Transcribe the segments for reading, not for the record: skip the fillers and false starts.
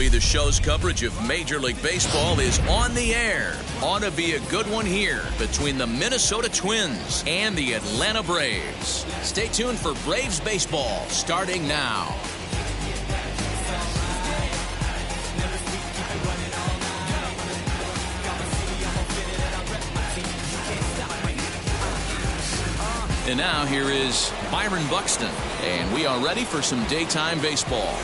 The show's coverage of Major League Baseball is on the air. Ought to be a good one here between the Minnesota Twins and the Atlanta Braves. Stay tuned for Braves baseball starting now. And now here is Byron Buxton, and we are ready for some daytime baseball.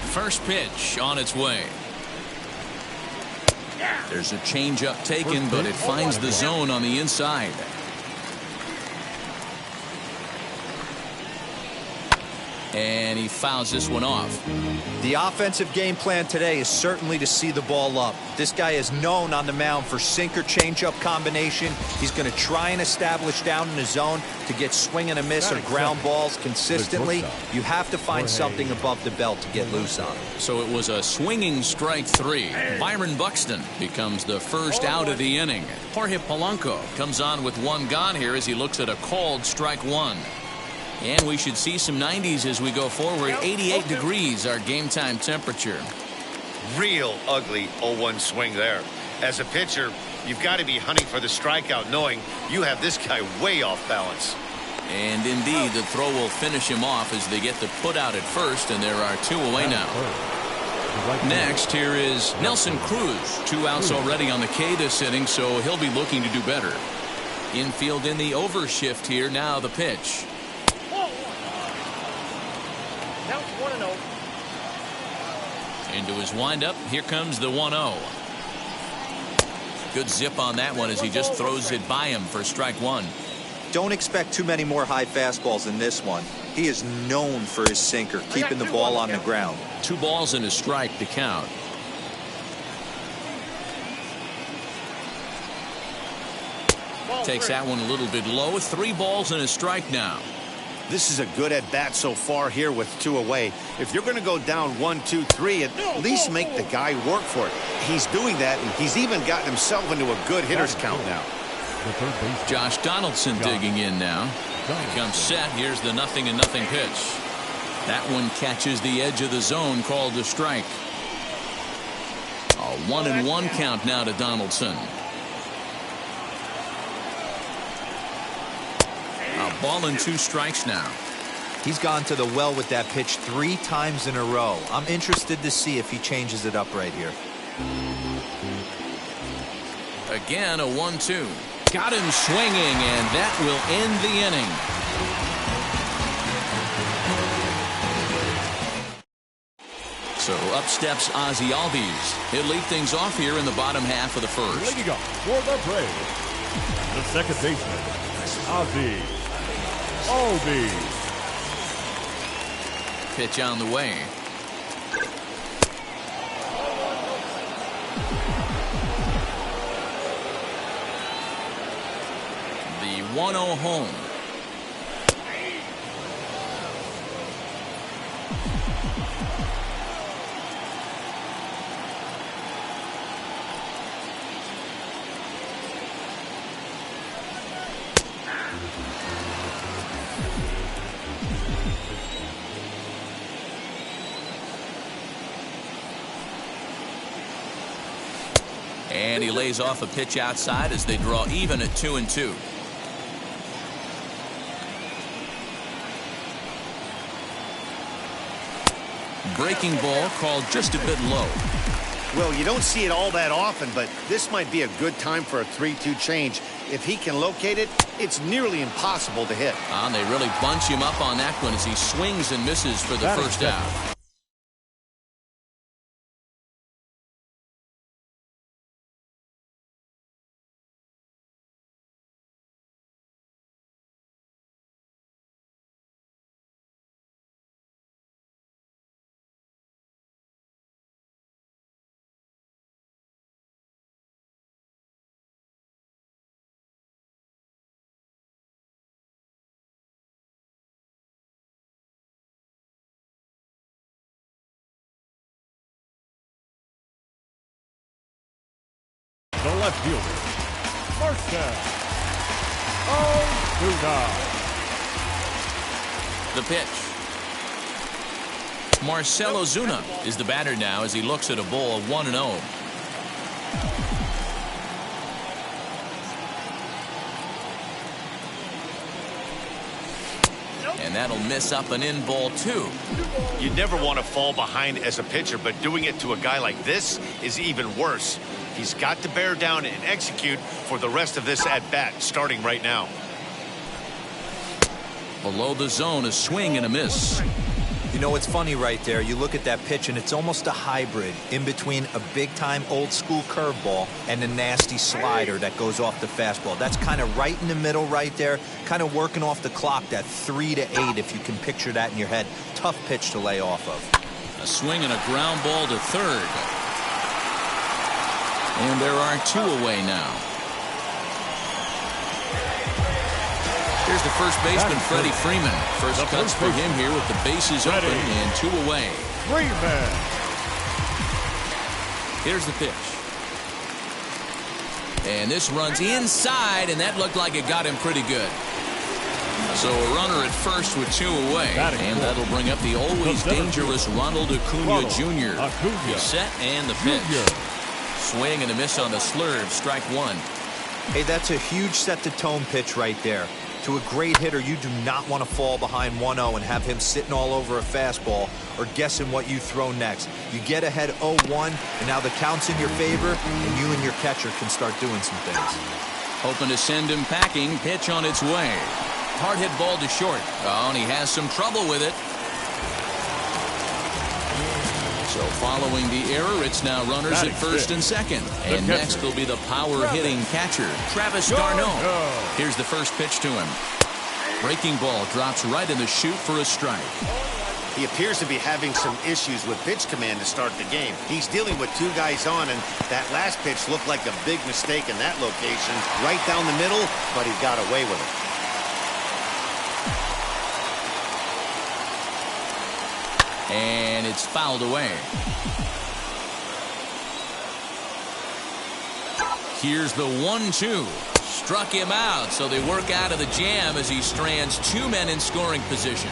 First pitch on its way. There's a changeup taken, but it finds the zone on the inside. And he fouls this one off. The offensive game plan today is certainly to see the ball up. This guy is known on the mound for sinker changeup combination. He's going to try and establish down in the zone to get swing and a miss or ground balls consistently. You have to find something above the belt to get loose on. So it was a swinging strike three. Byron Buxton becomes the first out of the inning. Jorge Polanco comes on with one gone here as he looks at a called strike one. And we should see some 90s as we go forward. 88 degrees our game time temperature. Real ugly 0-1 swing there. As a pitcher, you've got to be hunting for the strikeout, knowing you have this guy way off balance. And indeed, the throw will finish him off as they get the put out at first, and there are two away now. Next, here is Nelson Cruz. 2 outs already on the K this inning, so he'll be looking to do better. Infield in the overshift here. Now the pitch. Into his windup. Here comes the 1-0. Good zip on that one as he just throws it by him for strike one. Don't expect too many more high fastballs in this one. He is known for his sinker, keeping the ball on the ground. 2 balls and a strike to count. Takes that one a little bit low. 3 balls and a strike now. This is a good at bat so far here with 2 away. If you're going to go down 1, 2, 3, at least make the guy work for it. He's doing that, and he's even gotten himself into a good hitter's count now. Josh Donaldson digging in now. He comes set. Here's the 0-0 pitch. That one catches the edge of the zone, called a strike. A 1-1 count now to Donaldson. A ball and 2 strikes now. He's gone to the well with that pitch 3 times in a row. I'm interested to see if he changes it up right here. Again, a 1-2. Got him swinging, and that will end the inning. So up steps Ozzie Albies. He'll lead things off here in the bottom half of the first. Leading off for the Braves, the second baseman, Ozzie Albies. Pitch on the way. The 1-0 home. And he lays off a pitch outside as they draw even at 2-2. Breaking ball called just a bit low. Well, you don't see it all that often, but this might be a good time for a 3-2 change. If he can locate it, it's nearly impossible to hit. And they really bunch him up on that one as he swings and misses for the first out. Left fielder, Marcell Ozuna. The pitch. Marcell Ozuna is the batter now as he looks at a ball of 1-0. And that'll miss up an in ball 2. You never want to fall behind as a pitcher, but doing it to a guy like this is even worse. He's got to bear down and execute for the rest of this at-bat, starting right now. Below the zone, a swing and a miss. You know, it's funny right there. You look at that pitch, and it's almost a hybrid in between a big-time old-school curveball and a nasty slider that goes off the fastball. That's kind of right in the middle right there, kind of working off the clock, that 3 to 8, if you can picture that in your head. Tough pitch to lay off of. A swing and a ground ball to third. And there are 2 away now. Here's the first baseman, Freddie Freeman. First cuts for him here with the bases open and 2 away. Freeman. Here's the pitch. And this runs inside, and that looked like it got him pretty good. So a runner at first with 2 away. And that'll bring up the always dangerous Ronald Acuna Jr. He's set and the pitch. Swing and a miss on the slurve, strike 1. Hey, that's a huge set-the-tone pitch right there. To a great hitter, you do not want to fall behind 1-0 and have him sitting all over a fastball or guessing what you throw next. You get ahead 0-1, and now the count's in your favor, and you and your catcher can start doing some things. Hoping to send him packing. Pitch on its way. Hard hit ball to short. Oh, and he has some trouble with it. So following the error, it's now runners at first and second. And next will be the power-hitting catcher, Travis d'Arnaud. Here's the first pitch to him. Breaking ball drops right in the chute for a strike. He appears to be having some issues with pitch command to start the game. He's dealing with 2 guys on, and that last pitch looked like a big mistake in that location. Right down the middle, but he got away with it. And it's fouled away. Here's the 1-2. Struck him out, so they work out of the jam as he strands 2 men in scoring position.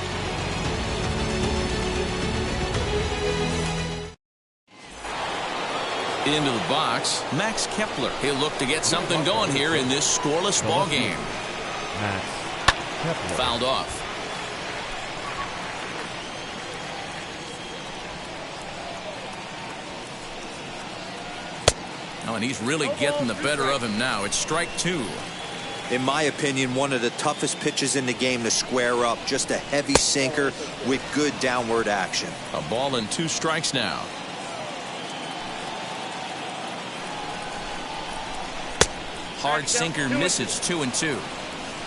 Into the box, Max Kepler. He'll look to get something going here in this scoreless ball game. Max Kepler. Fouled off. Oh, and he's really getting the better of him now. It's strike 2. In my opinion, one of the toughest pitches in the game to square up. Just a heavy sinker with good downward action. A ball and 2 strikes now. Hard sinker misses, 2-2.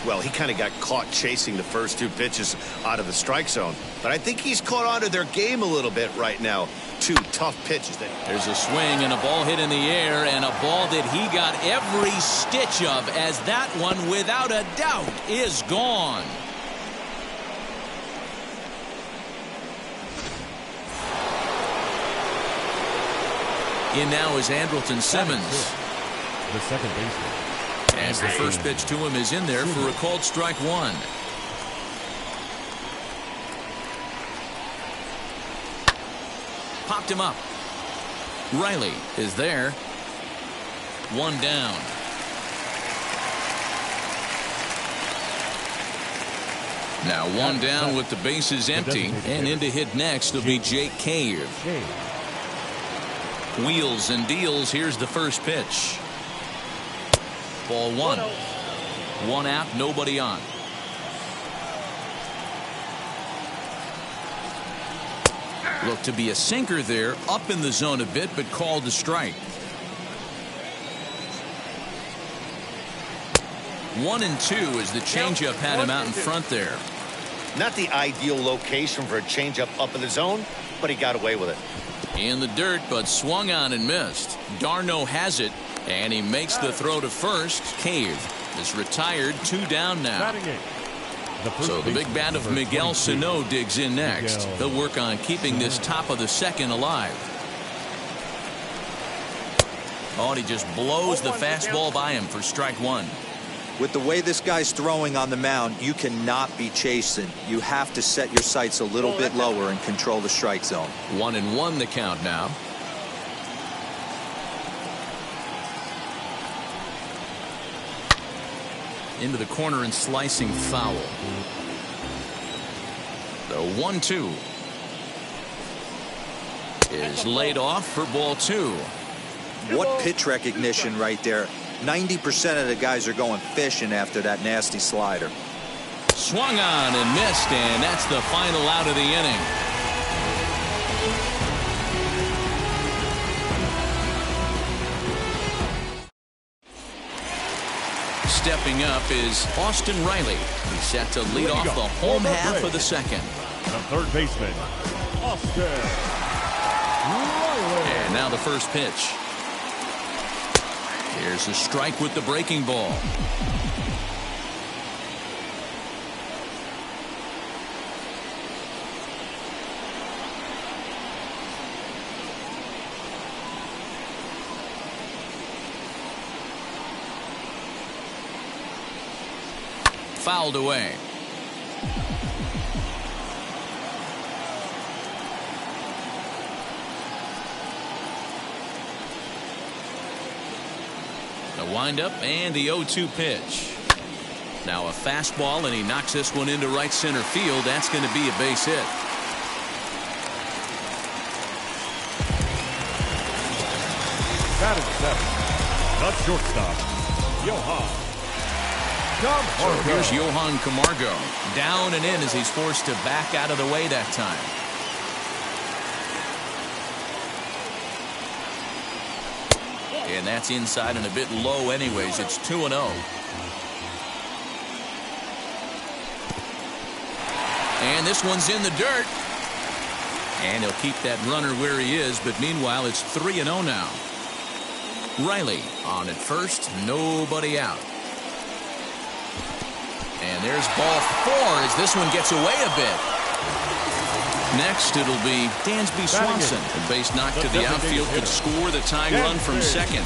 Well, he kind of got caught chasing the first 2 pitches out of the strike zone. But I think he's caught on to their game a little bit right now. 2 tough pitches there. There's a swing and a ball hit in the air, and a ball that he got every stitch of, as that one, without a doubt, is gone. In now is Andrelton Simmons. The second baseman. As the first pitch to him is in there for a called strike 1. Popped him up. Riley is there. 1 down. Now 1 down with the bases empty, and in to hit next will be Jake Cave. Wheels and deals. Here's the first pitch. Ball 1. 1 out, nobody on. Looked to be a sinker there, up in the zone a bit, but called a strike. 1-2 as the changeup had him out in front there. Not the ideal location for a changeup up in the zone, but he got away with it. In the dirt, but swung on and missed. d'Arnaud has it, and he makes the throw to first. Cave is retired, 2 down now. So the big bat of Miguel Sano digs in next. He'll work on keeping this top of the second alive. Oh, and he just blows the fastball by him for strike one. With the way this guy's throwing on the mound, you cannot be chasing. You have to set your sights a little bit lower and control the strike zone. 1-1 the count now. Into the corner and slicing foul. The 1-2 is laid off for ball two. What pitch recognition right there. 90% of the guys are going fishing after that nasty slider. Swung on and missed, and that's the final out of the inning. Stepping up is Austin Riley. He's set to lead off the home half of the second. The third baseman, Austin Riley. And now the first pitch. Here's a strike with the breaking ball. Fouled away. The windup and the 0-2 pitch. Now a fastball, and he knocks this one into right center field. That's going to be a base hit. Batting seventh, the shortstop, Johan Camargo. So here's Johan Camargo. Down and in as he's forced to back out of the way that time. And that's inside and a bit low anyways. It's 2-0. And this one's in the dirt. And he'll keep that runner where he is, but meanwhile it's 3-0 now. Riley on at first, nobody out. And there's ball four as this one gets away a bit. Next, it'll be Dansby Swanson. A base knock to the outfield could score the tying run from second.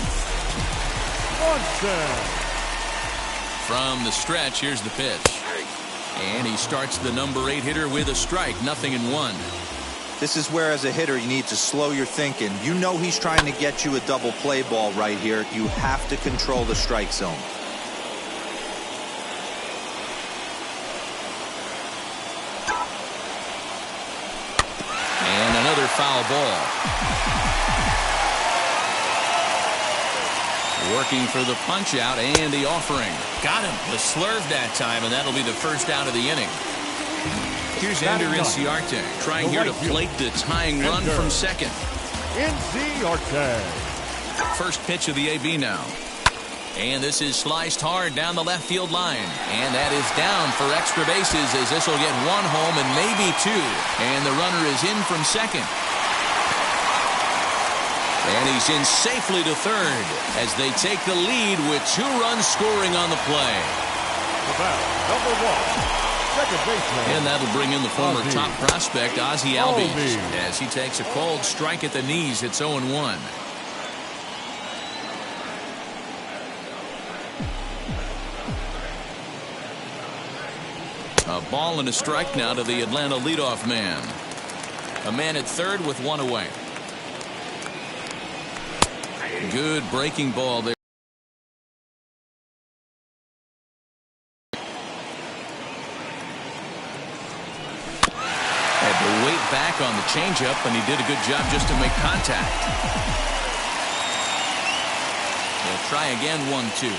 From the stretch, here's the pitch. And he starts the number 8 hitter with a strike, 0-1. This is where, as a hitter, you need to slow your thinking. You know he's trying to get you a double play ball right here. You have to control the strike zone. And another foul ball. Working for the punch out and the offering. Got him. The slurve that time, and that'll be the first out of the inning. Here's Ender Inciarte trying here to plate the tying run from second. Inciarte. First pitch of the AB now. And this is sliced hard down the left field line. And that is down for extra bases as this will get one home and maybe two. And the runner is in from second. And he's in safely to third as they take the lead with 2 runs scoring on the play. The bat, number 1, second baseman. And that'll bring in the former Ozzie. top prospect, Ozzie Albies, Albies. as he takes a cold strike at the knees. It's 0-1. A ball and a strike now to the Atlanta leadoff man. A man at third with 1 away. Good breaking ball there. Had to wait back on the changeup, and he did a good job just to make contact. He'll try again, 1-2.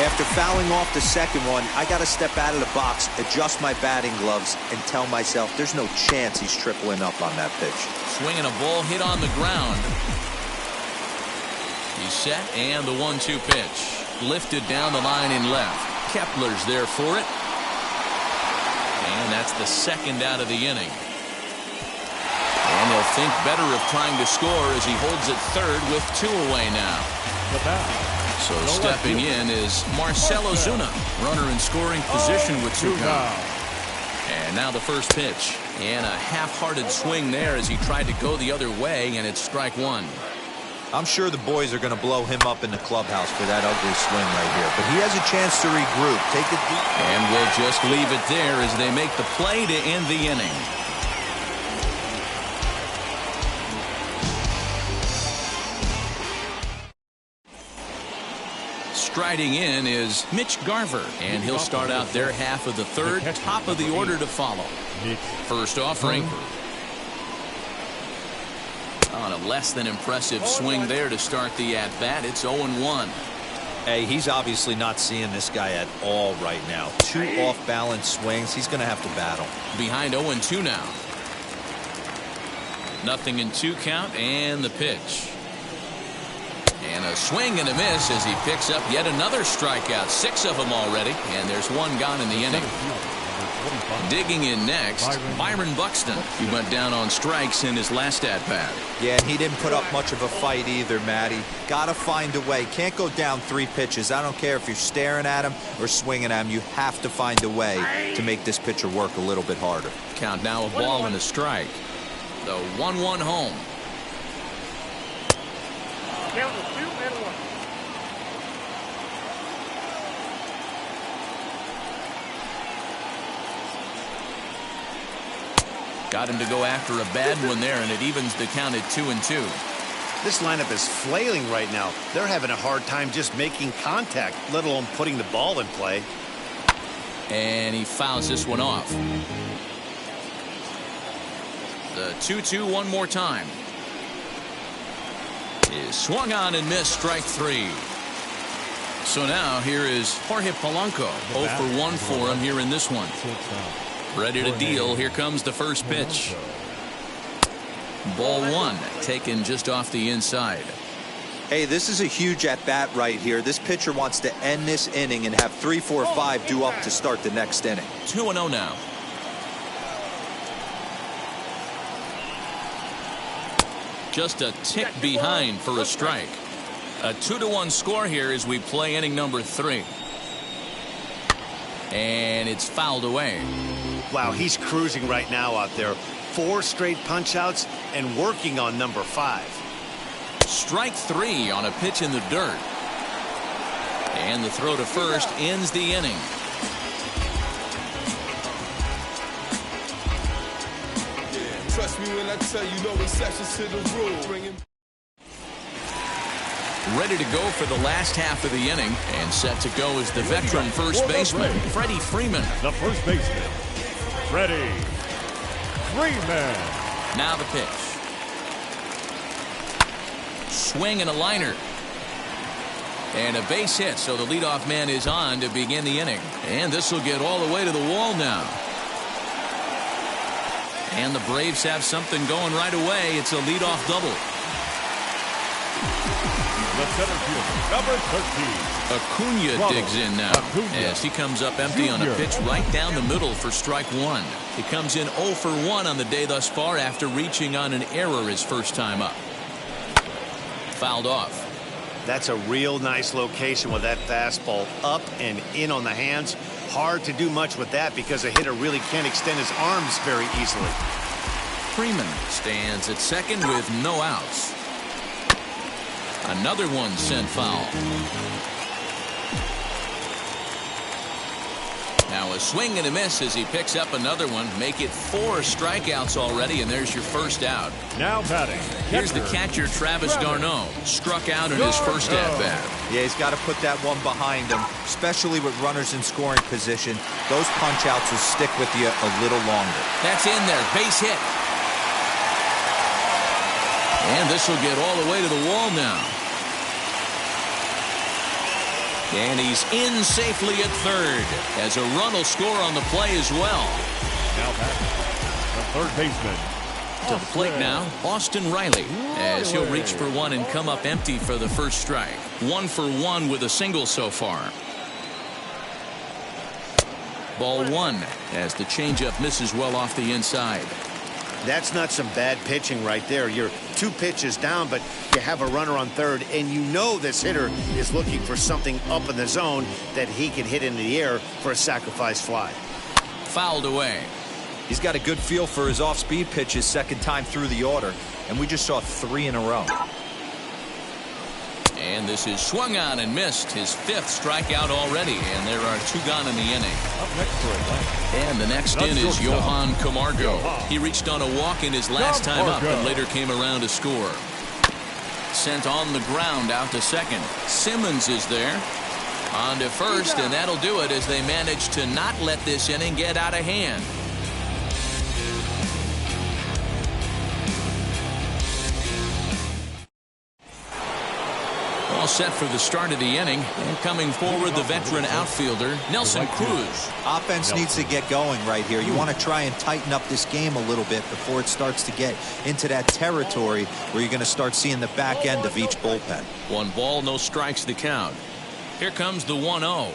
After fouling off the second one, I got to step out of the box, adjust my batting gloves, and tell myself there's no chance he's tripling up on that pitch. Swinging a ball hit on the ground. He's set, and the 1-2 pitch. Lifted down the line in left. Kepler's there for it. And that's the second out of the inning. And they'll think better of trying to score as he holds it third with 2 away now. The bat. So stepping in is Marcell Ozuna, runner in scoring position with 2 down. And now the first pitch. And a half-hearted swing there as he tried to go the other way, and it's strike one. I'm sure the boys are going to blow him up in the clubhouse for that ugly swing right here. But he has a chance to regroup. Take it deep. And we'll just leave it there as they make the play to end the inning. Striding in is Mitch Garver, and he'll start out their half of the third, top of the order to follow. First offering. On a less than impressive swing there to start the at-bat. It's 0-1. Hey, he's obviously not seeing this guy at all right now. 2 off-balance swings. He's going to have to battle. Behind 0-2 now. 0-2 count, and the pitch. And a swing and a miss as he picks up yet another strikeout. 6 of them already, and there's 1 gone in the inning. Digging in next, Byron Buxton. He went down on strikes in his last at-bat. Yeah, and he didn't put up much of a fight either, Matty. Got to find a way. Can't go down 3 pitches. I don't care if you're staring at him or swinging at him. You have to find a way to make this pitcher work a little bit harder. Count now, a ball and a strike. The 1-1 home. Count of 2 and 1. Got him to go after a bad one there, and it evens the count at 2-2. This lineup is flailing right now. They're having a hard time just making contact, let alone putting the ball in play. And he fouls this one off. The 2-2 one more time. Is swung on and missed, strike 3. So now here is Jorge Polanco. 0 for 1 for him here in this one. Ready to deal. Here comes the first pitch. Ball 1, taken just off the inside. Hey, this is a huge at-bat right here. This pitcher wants to end this inning and have 3, 4, 5 due up to start the next inning. 2-0 now. Just a tick behind for a strike. A 2-1 score here as we play inning number 3. And it's fouled away. Wow, he's cruising right now out there. 4 straight punch-outs and working on number 5. Strike 3 on a pitch in the dirt. And the throw to first ends the inning. Trust me when I tell you, no exceptions to the rule. Ready to go for the last half of the inning, and set to go is the veteran first baseman, Freddie Freeman. The first baseman, Freddie Freeman. Now the pitch. Swing and a liner. And a base hit, so the leadoff man is on to begin the inning. And this will get all the way to the wall now. And the Braves have something going right away. It's a leadoff double. The center fielder, number 13. Acuna digs in now as he comes up empty on a pitch right down the middle for strike 1. He comes in 0 for 1 on the day thus far after reaching on an error his first time up. Fouled off. That's a real nice location with that fastball up and in on the hands. Hard to do much with that because a hitter really can't extend his arms very easily. Freeman stands at second with no outs. Another one sent foul. Now a swing and a miss as he picks up another one. Make it 4 strikeouts already, and there's your first out. Now batting. Here's the catcher, Travis d'Arnaud. Struck out in his first at-bat. Yeah, he's got to put that one behind him, especially with runners in scoring position. Those punch-outs will stick with you a little longer. That's in there. Base hit. And this will get all the way to the wall now. And he's in safely at third as a run will score on the play as well. Now batting. The third baseman. To the plate now, Austin Riley, as he'll reach for one and come up empty for the first strike. 1 for 1 with a single so far. Ball 1 as the changeup misses well off the inside. That's not some bad pitching right there. You're 2 pitches down, but you have a runner on third, and you know this hitter is looking for something up in the zone that he can hit into the air for a sacrifice fly. Fouled away. He's got a good feel for his off-speed pitches second time through the order, and we just saw 3 in a row. And this is swung on and missed. His 5th strikeout already, and there are 2 gone in the inning. Up next for Atlanta. And the next in is Johan Camargo. He reached on a walk in his last time up and later came around to score. Sent on the ground out to second. Simmons is there. On to first, and that'll do it as they manage to not let this inning get out of hand. All set for the start of the inning. And coming forward, the veteran outfielder, Nelson Cruz. Offense needs to get going right here. You want to try and tighten up this game a little bit before it starts to get into that territory where you're going to start seeing the back end of each bullpen. 1 ball, no strikes the count. Here comes the 1-0.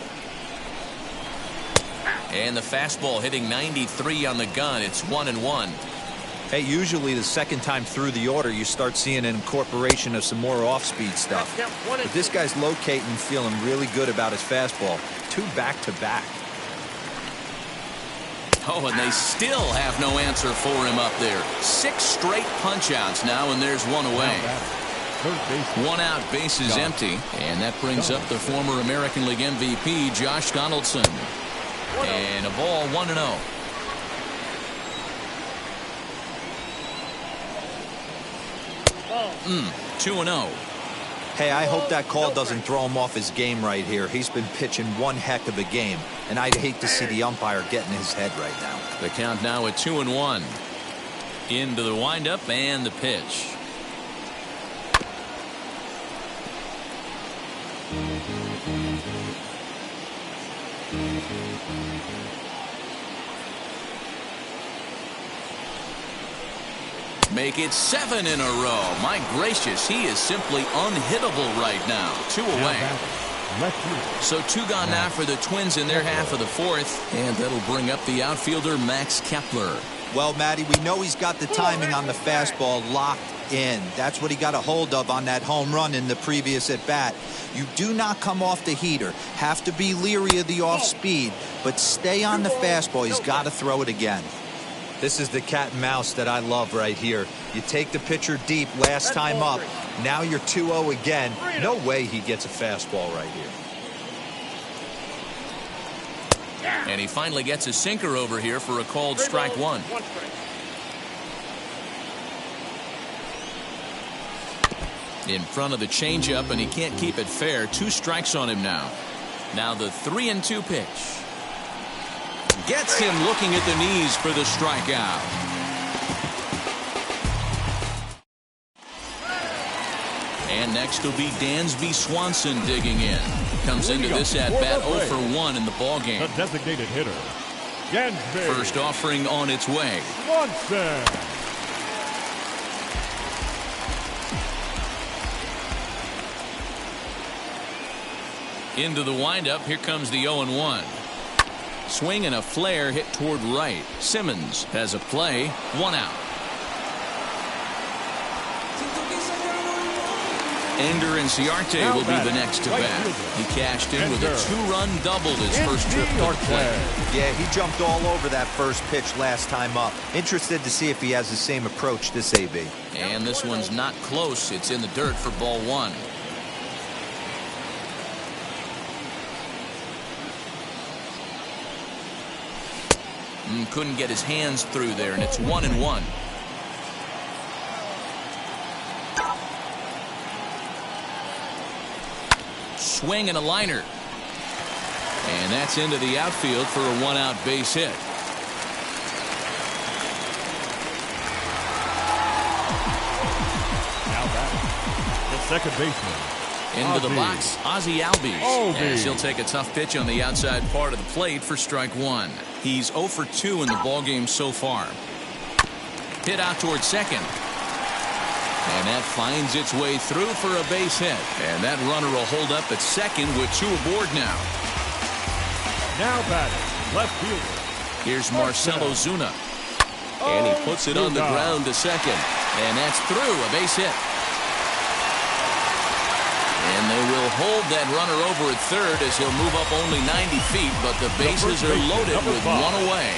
And the fastball hitting 93 on the gun. It's 1-1. Hey, usually the second time through the order, you start seeing an incorporation of some more off-speed stuff. But this guy's locating, feeling really good about his fastball. 2 back-to-back. Oh, and they still have no answer for him up there. 6 straight punch-outs now, and there's 1 away. 1 out, bases empty, and that brings up the former American League MVP, Josh Donaldson. And a ball, 1-0. 2-0. Hey, I hope that call doesn't throw him off his game right here. He's been pitching one heck of a game, and I'd hate to see the umpire get in his head right now. The count now at 2-1. Into the windup and the pitch. Make it 7 in a row. My gracious, he is simply unhittable right now. 2 away. So 2 gone now for the Twins in their half of the 4th. And that'll bring up the outfielder, Max Kepler. Well, Matty, we know he's got the timing on the fastball locked in. That's what he got a hold of on that home run in the previous at-bat. You do not come off the heater. Have to be leery of the off-speed, but stay on the fastball. He's got to throw it again. This is the cat and mouse that I love right here. You take the pitcher deep last time up. Now you're 2-0 again. No way he gets a fastball right here. And he finally gets a sinker over here for a called strike 1. In front of the changeup, and he can't keep it fair. 2 strikes on him now. Now the 3-2 pitch. Gets him looking at the knees for the strikeout. And next will be Dansby Swanson digging in. Comes into this at-bat 0 for 1 in the ballgame. The designated hitter, Dansby. First offering on its way. Swanson. Into the windup. Here comes the 0-1. Swing and a flare hit toward right. Simmons has a play. 1 out. Ender Inciarte will be the next to bat. He cashed in with a 2-run double his first trip to the plate. Yeah, he jumped all over that first pitch last time up. Interested to see if he has the same approach this AB. And this one's not close. It's in the dirt for ball 1. Couldn't get his hands through there, and it's 1-1. Swing and a liner. And that's into the outfield for a 1-out base hit. Now batting, the second baseman. Into the box, Ozzie Albies. As he'll take a tough pitch on the outside part of the plate for strike 1. He's 0 for 2 in the ballgame so far. Hit out towards second. And that finds its way through for a base hit. And that runner will hold up at second with 2 aboard now. Now batting, left fielder. Here's Marcell Ozuna. And he puts it on the ground to second. And that's through, a base hit. And they will hold that runner over at third as he'll move up only 90 feet, but the bases are loaded with 1 away.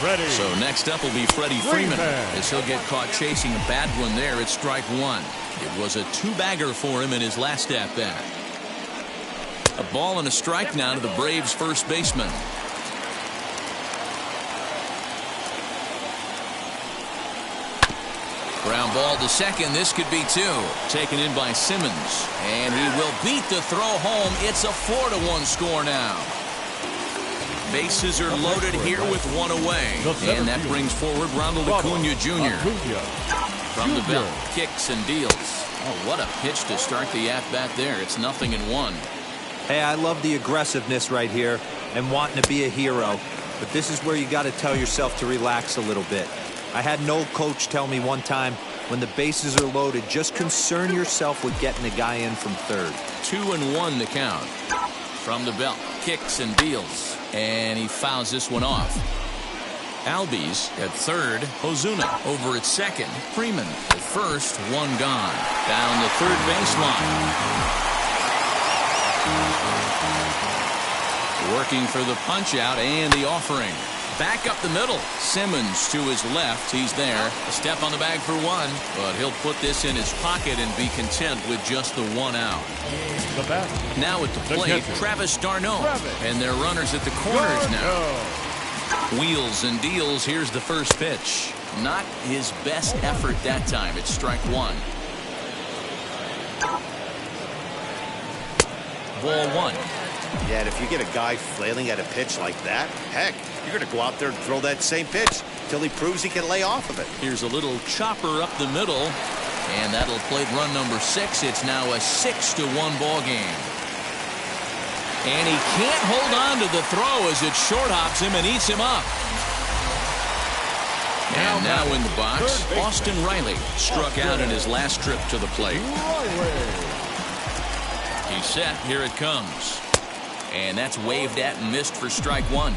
Freddie. So next up will be Freddie Freeman, as he'll get caught chasing a bad one there at strike one. It was a two-bagger for him in his last at-bat. A ball and a strike now to the Braves' first baseman. Ground ball to second. This could be two. Taken in by Simmons. And he will beat the throw home. It's a 4-1 score now. Bases are loaded here with one away. And that brings forward Ronald Acuna Jr. From the belt, kicks and deals. Oh, what a pitch to start the at-bat there. It's 0-1. Hey, I love the aggressiveness right here and wanting to be a hero. But this is where you got to tell yourself to relax a little bit. I had an old coach tell me one time, when the bases are loaded, just concern yourself with getting the guy in from third. 2-1 the count. From the belt, kicks and deals. And he fouls this one off. Albies at third. Ozuna over at second. Freeman at first. One gone. Down the third baseline. Working for the punch out and the offering. Back up the middle. Simmons to his left. He's there. A step on the bag for one. But he'll put this in his pocket and be content with just the one out. Now at the plate, Travis d'Arnaud. And they're runners at the corners now. Wheels and deals. Here's the first pitch. Not his best effort that time. It's strike one. Ball one. Yeah, and if you get a guy flailing at a pitch like that, heck, you're going to go out there and throw that same pitch till he proves he can lay off of it. Here's a little chopper up the middle, and that'll plate run number 6. It's now a 6-1 ball game. And he can't hold on to the throw as it short hops him and eats him up. And now in the box, Austin Riley struck out in his last trip to the plate. He's set. Here it comes. And that's waved at and missed for strike one.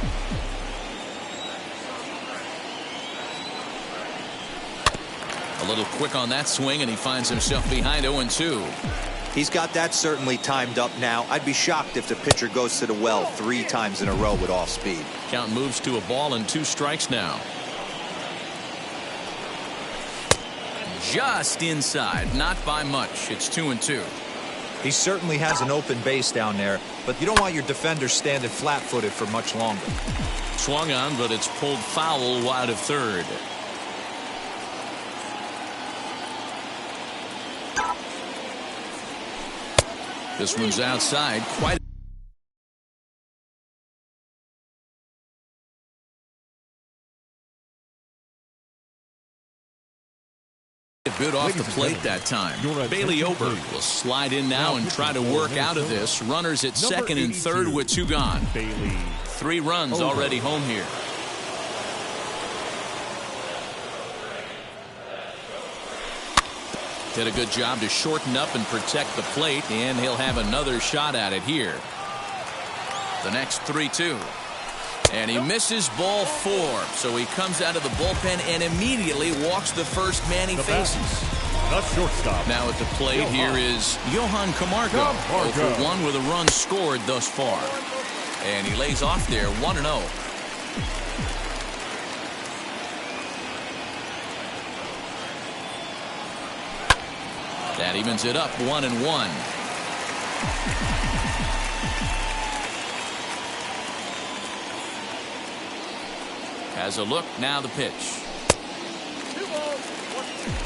A little quick on that swing, and he finds himself behind 0-2. He's got that certainly timed up now. I'd be shocked if the pitcher goes to the well 3 times in a row with off speed. Count moves to a ball and 2 strikes now. Just inside, not by much. It's 2-2. He certainly has an open base down there, but you don't want your defender standing flat-footed for much longer. Swung on, but it's pulled foul wide of third. This one's outside. Quite a bit off the plate that time. Bailey Ober will slide in now and try to work out of this. Runners at second and third with 2 gone. 3 runs already home here. Did a good job to shorten up and protect the plate, and he'll have another shot at it here. The next 3-2. And he misses ball 4. So he comes out of the bullpen and immediately walks the first man he faces. Shortstop. Now at the plate, here is Johan Camargo. 0 for 1 with a run scored thus far. And he lays off there 1-0. That evens it up 1-1. Has a look, now the pitch.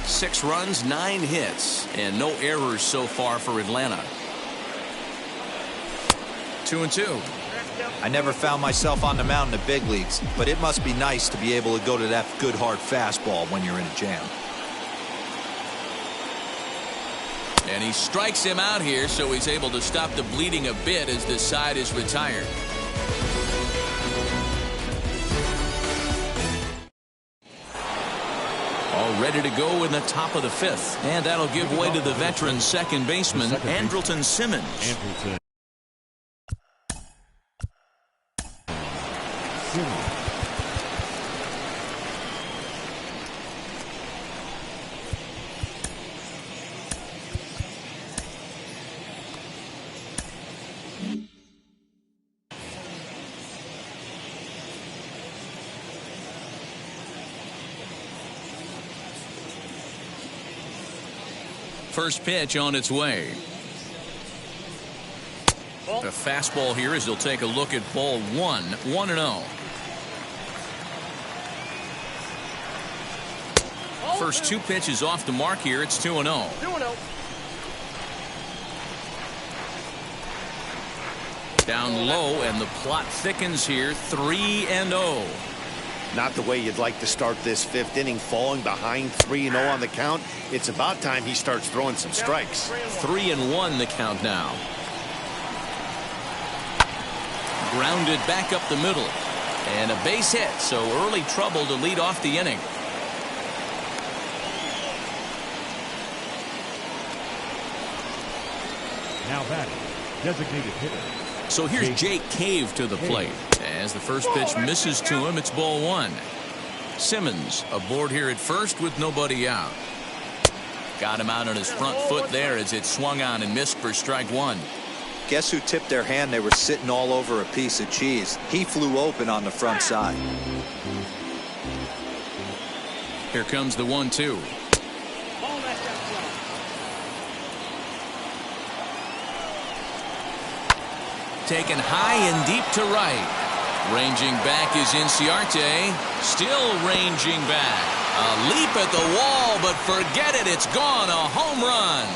6 runs, 9 hits, and no errors so far for Atlanta. 2-2. I never found myself on the mound in the big leagues, but it must be nice to be able to go to that good hard fastball when you're in a jam. And he strikes him out here, so he's able to stop the bleeding a bit as this side is retired. All ready to go in the top of the 5th. And that'll give way to the veteran second baseman, Andrelton Simmons. first pitch on its way. The fastball here as he'll take a look at ball one. 1-0. First two pitches off the mark here. It's 2-0. 2-0. Down low, and the plot thickens here. 3-0. Not the way you'd like to start this fifth inning, falling behind 3-0 on the count. It's about time he starts throwing some strikes. 3-1 the count now. Grounded back up the middle. And a base hit, so early trouble to lead off the inning. Now batting, designated hitter. So here's Jake Cave to the plate. As the first pitch misses to him, it's ball one. Simmons aboard here at first with nobody out. Got him out on his front foot there as it swung on and missed for strike one. Guess who tipped their hand? They were sitting all over a piece of cheese. He flew open on the front side. Here comes the 1-2. Taken high and deep to right. Ranging back is Inciarte. Still ranging back. A leap at the wall, but forget it. It's gone. A home run.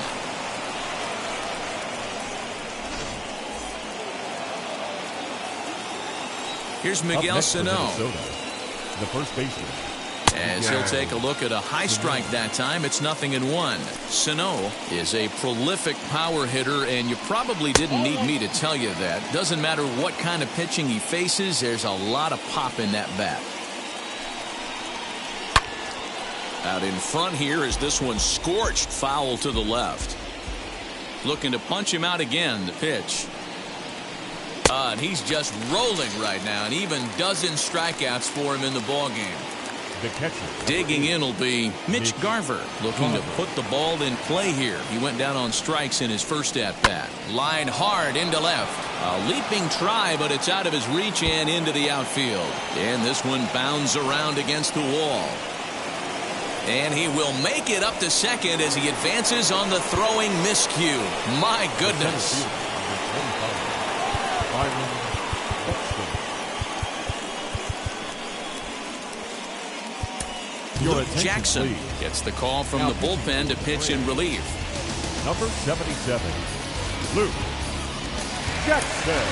Here's Miguel Sano. The first baseman. As he'll take a look at a high strike that time. It's 0-1. Sano is a prolific power hitter, and you probably didn't need me to tell you that. Doesn't matter what kind of pitching he faces, there's a lot of pop in that bat. Out in front here is this one scorched foul to the left. Looking to punch him out again. The pitch. And he's just rolling right now, and even dozen strikeouts for him in the ballgame. The catcher. Digging in will be Mitch Garver, looking to put the ball in play here. He went down on strikes in his first at-bat. Line hard into left. A leaping try, but it's out of his reach and into the outfield. And this one bounds around against the wall. And he will make it up to second as he advances on the throwing miscue. My goodness. Luke Jackson gets the call from the bullpen to pitch in relief. Number 77, Luke Jackson.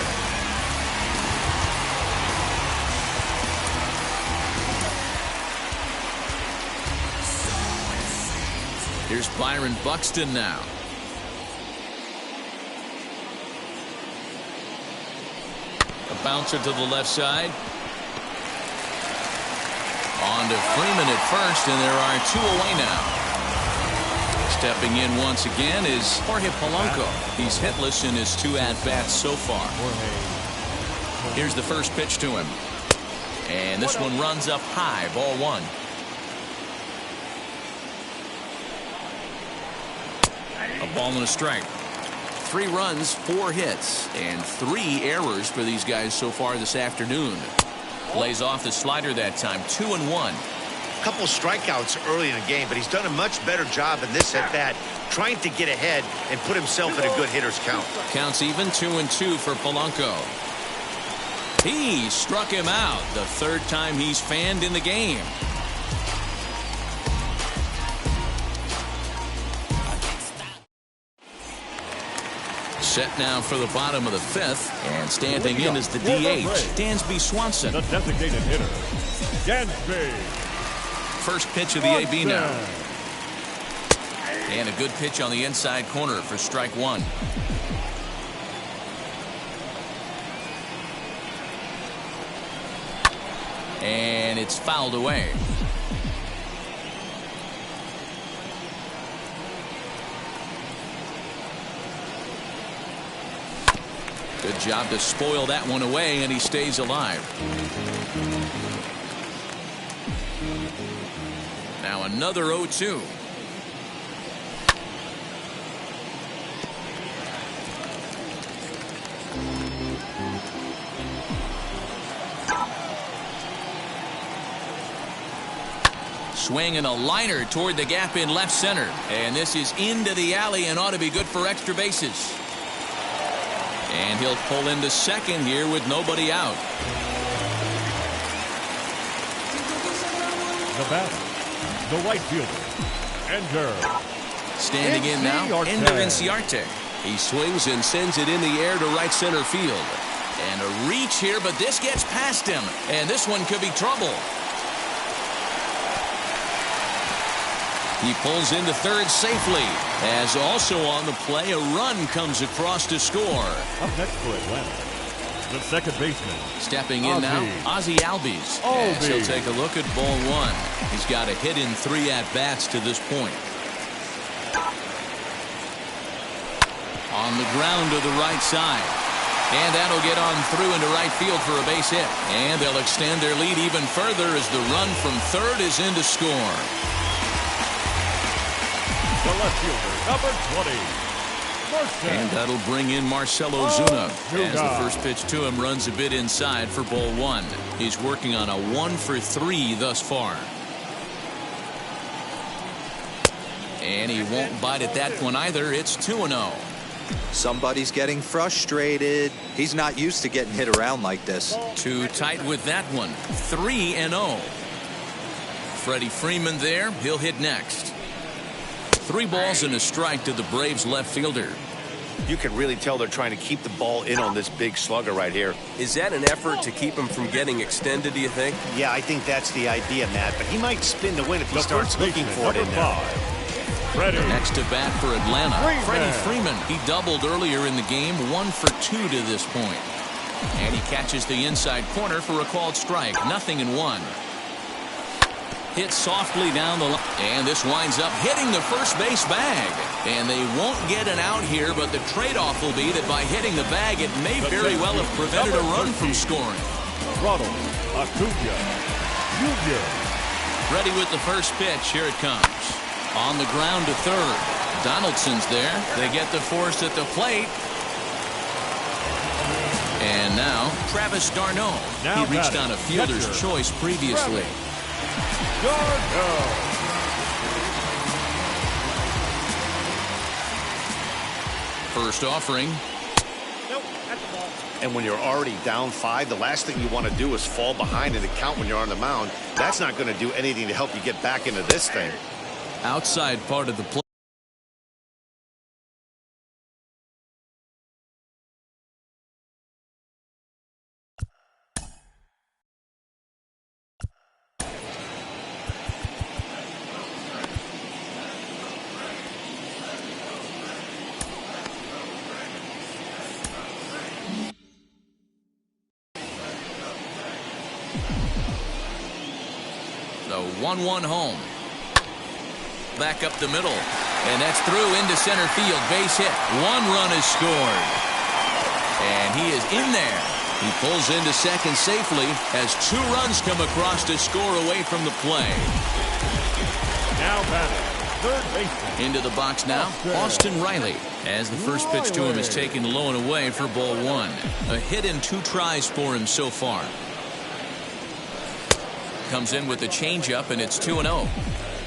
Here's Byron Buxton now. A bouncer to the left side. On to Freeman at first, and there are two away now. Stepping in once again is Jorge Polanco. He's hitless in his two at-bats so far. Here's the first pitch to him. And this one runs up high, ball one. A ball and a strike. 3 runs, 4 hits, and 3 errors for these guys so far this afternoon. Lays off the slider that time. 2-1. A couple strikeouts early in the game, but he's done a much better job in this at bat, trying to get ahead and put himself in a good hitter's count. Counts even. 2-2 for Polanco. He struck him out. The third time he's fanned in the game. Set now for the bottom of the 5th, and standing in is the DH, Dansby Swanson. The designated hitter, Dansby. First pitch of the AB now. And a good pitch on the inside corner for strike one. And it's fouled away. Good job to spoil that one away, and he stays alive. Now another 0-2. swing and a liner toward the gap in left center. And this is into the alley and ought to be good for extra bases. And he'll pull into second here with nobody out. The batter, the right fielder, Ender. Standing in now, Ender Inciarte. He swings and sends it in the air to right center field. And a reach here, but this gets past him. And this one could be trouble. He pulls into third safely. As also on the play, a run comes across to score. Up next for Atlanta, the second baseman. Stepping in now, Ozzie Albies. As he'll take a look at ball one. He's got a hit in 3 at-bats to this point. On the ground to the right side. And that'll get on through into right field for a base hit. And they'll extend their lead even further as the run from third is in to score. The left fielder, number 20, Marcell. And that'll bring in Marcell Ozuna. As the first pitch to him runs a bit inside for ball one. He's working on a 1-for-3 thus far. And he won't bite at that one either. It's 2-0. Somebody's getting frustrated. He's not used to getting hit around like this. Too tight with that one. 3-0. Freddie Freeman there. He'll hit next. 3 balls and a strike to the Braves left fielder. You can really tell they're trying to keep the ball in on this big slugger right here. Is that an effort to keep him from getting extended, do you think? Yeah, I think that's the idea, Matt. But he might spin to win if he starts looking for it in there. Next to bat for Atlanta, Freddie Freeman. He doubled earlier in the game, 1 for 2 to this point. And he catches the inside corner for a called strike. 0-1. Hit softly down the line. And this winds up hitting the first base bag. And they won't get an out here, but the trade-off will be that by hitting the bag, it may very well have prevented a run from scoring. Ronald Acuna Jr. Ready with the first pitch. Here it comes. On the ground to third. Donaldson's there. They get the force at the plate. And now Travis d'Arnaud. He reached on a fielder's choice previously. First offering. Nope, that's the ball. And when you're already down 5, the last thing you want to do is fall behind in the count when you're on the mound. That's not going to do anything to help you get back into this thing. Outside part of the play. The 1-1 home. Back up the middle. And that's through into center field. Base hit. 1 run is scored. And he is in there. He pulls into second safely as 2 runs come across to score away from the play. Now batting, third baseman. Into the box now, Austin Riley. As the first pitch to him is taken low and away for ball 1. A hit in 2 tries for him so far. Comes in with a changeup, and it's 2-0.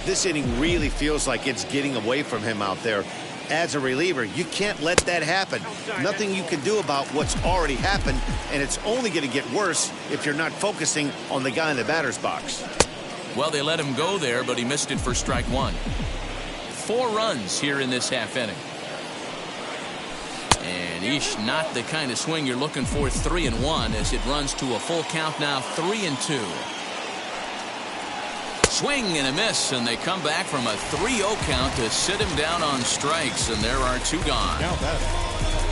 This inning really feels like it's getting away from him out there. As a reliever, you can't let that happen. Nothing you can do about what's already happened, and it's only going to get worse if you're not focusing on the guy in the batter's box. Well, they let him go there, but he missed it for strike 1. 4 runs here in this half inning. And not the kind of swing you're looking for. 3-1 as it runs to a full count now. 3-2. Swing and a miss, and they come back from a 3-0 count to sit him down on strikes, and there are 2 gone.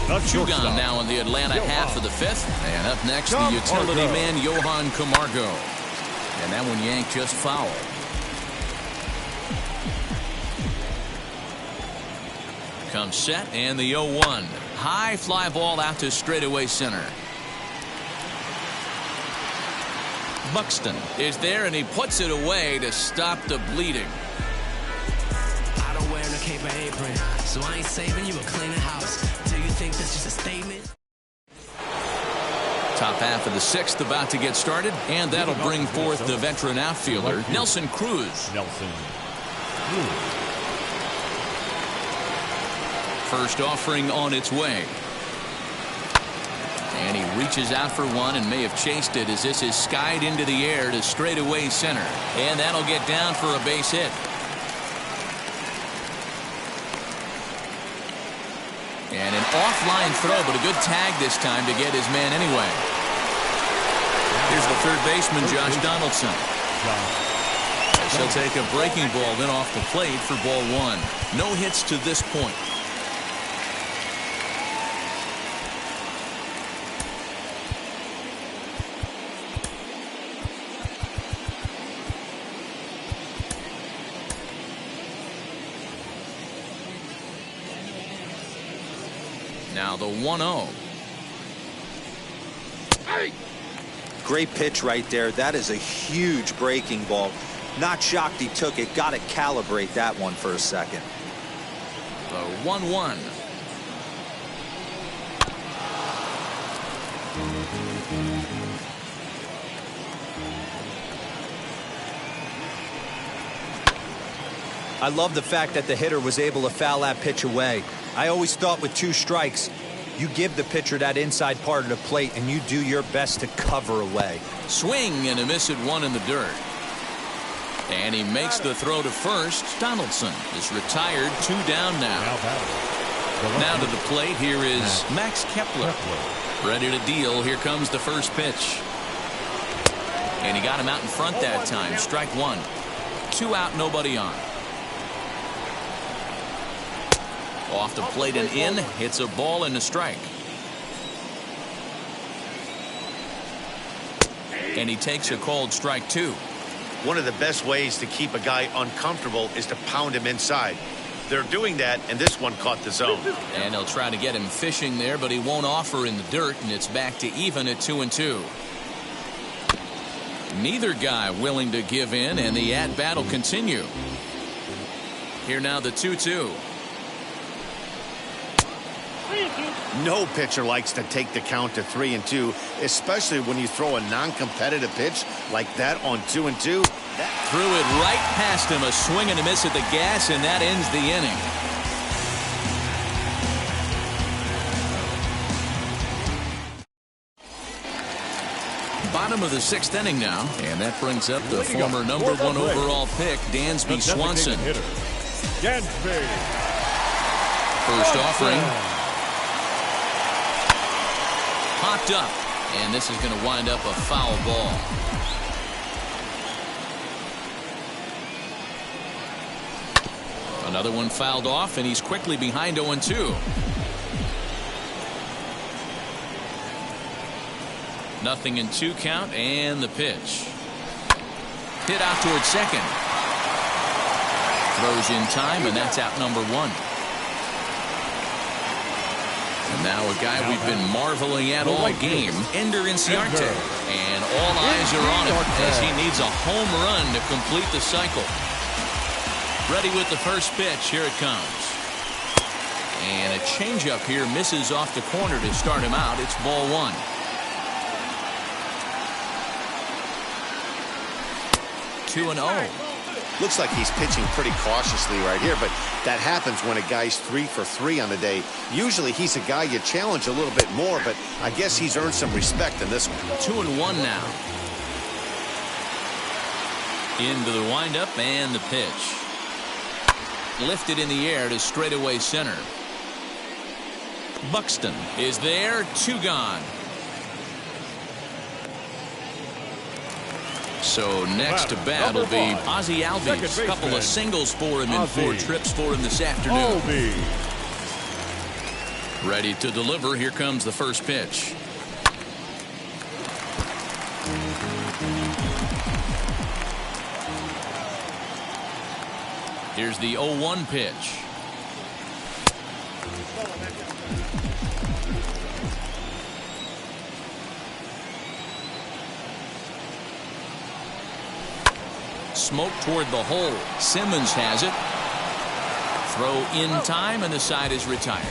Now 2 gone now in the Atlanta half of the 5th. And up next, the utility man, Johan Camargo. And that one yanked just foul. Comes set, and the 0-1. High fly ball out to straightaway center. Buxton is there, and he puts it away to stop the bleeding. I don't wear no cape or apron, so I ain't saving you a cleaner house. Do you think that's just a statement? Top half of the sixth about to get started, and that'll bring forth the veteran outfielder, Nelson Cruz. First offering on its way. And he reaches out for one and may have chased it as this is skied into the air to straightaway center. And that'll get down for a base hit. And an offline throw, but a good tag this time to get his man anyway. Here's the third baseman, Josh Donaldson. He'll take a breaking ball then off the plate for ball one. No hits to this point. Now the 1-0. Great pitch right there. That is a huge breaking ball. Not shocked he took it. Got to calibrate that one for a second. The 1-1. I love the fact that the hitter was able to foul that pitch away. I always thought with 2 strikes, you give the pitcher that inside part of the plate and you do your best to cover away. Swing and a miss at one in the dirt. And he makes the throw to first. Donaldson is retired, 2 down now. Now to the plate, here is Max Kepler. Ready to deal. Here comes the first pitch. And he got him out in front that time. Strike one. 2 out, nobody on. Off the plate and in. Hits a ball and a strike. And he takes a called strike 2. One of the best ways to keep a guy uncomfortable is to pound him inside. They're doing that, and this one caught the zone. And they'll try to get him fishing there, but he won't offer in the dirt, and it's back to even at 2-2. Neither guy willing to give in, and the at-bat will continue. Here now the 2-2. No pitcher likes to take the count to 3-2, especially when you throw a non-competitive pitch like that on 2-2. Threw it right past him, a swing and a miss at the gas, and that ends the inning. Bottom of the 6th inning now, and that brings up the former number 1 overall pick, Dansby Swanson. First offering. Popped up, and this is going to wind up a foul ball. Another one fouled off, and he's quickly behind 0-2. Nothing in 2 count, and the pitch. Hit out towards second. Throws in time, and that's out number 1. And now a guy we've been marveling at all game, Ender Inciarte. And all eyes are on him as he needs a home run to complete the cycle. Ready with the first pitch. Here it comes. And a changeup here misses off the corner to start him out. It's ball 1. Two and 0. Looks like he's pitching pretty cautiously right here, but that happens when a guy's 3 for 3 on the day. Usually he's a guy you challenge a little bit more, but I guess he's earned some respect in this one. 2-1 now. Into the windup and the pitch. Lifted in the air to straightaway center. Buxton is there. 2 gone. So next to bat will be Ozzie Albies. A couple of singles for him and 4 trips for him this afternoon. Ready to deliver. Here comes the first pitch. Here's the 0-1 pitch. Smoke toward the hole. Simmons has it. Throw in time, and the side is retired.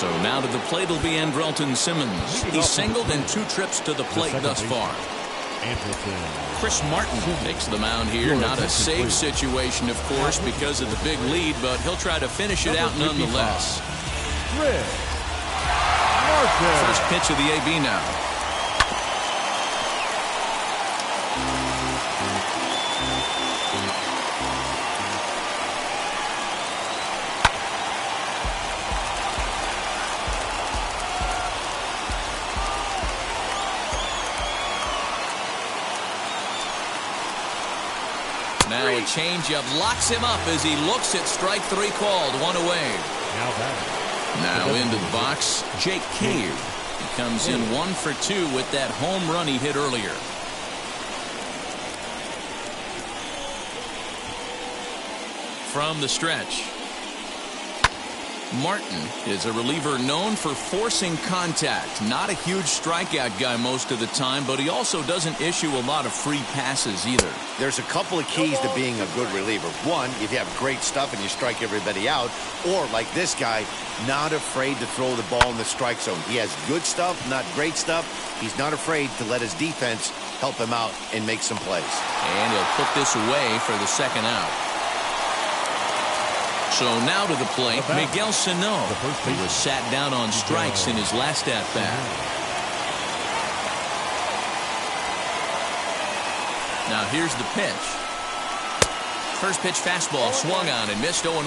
So now to the plate will be Andrelton Simmons. He's singled in 2 trips to the plate thus far. Chris Martin takes the mound here. Not a safe situation, of course, because of the big lead, but he'll try to finish it out nonetheless. First pitch of the AB now. Now a changeup locks him up as he looks at strike 3 called. 1 away. Now into the box, Jake Cave. He comes in 1 for 2 with that home run he hit earlier. From the stretch, Martin is a reliever known for forcing contact. Not a huge strikeout guy most of the time, but he also doesn't issue a lot of free passes either. There's a couple of keys to being a good reliever. One, if you have great stuff and you strike everybody out, or like this guy, not afraid to throw the ball in the strike zone. He has good stuff, not great stuff. He's not afraid to let his defense help him out and make some plays. And he'll put this away for the second out. So now to the plate, Miguel Sano, who was sat down on strikes in his last at-bat. Now here's the pitch. First pitch fastball swung on and missed 0-1.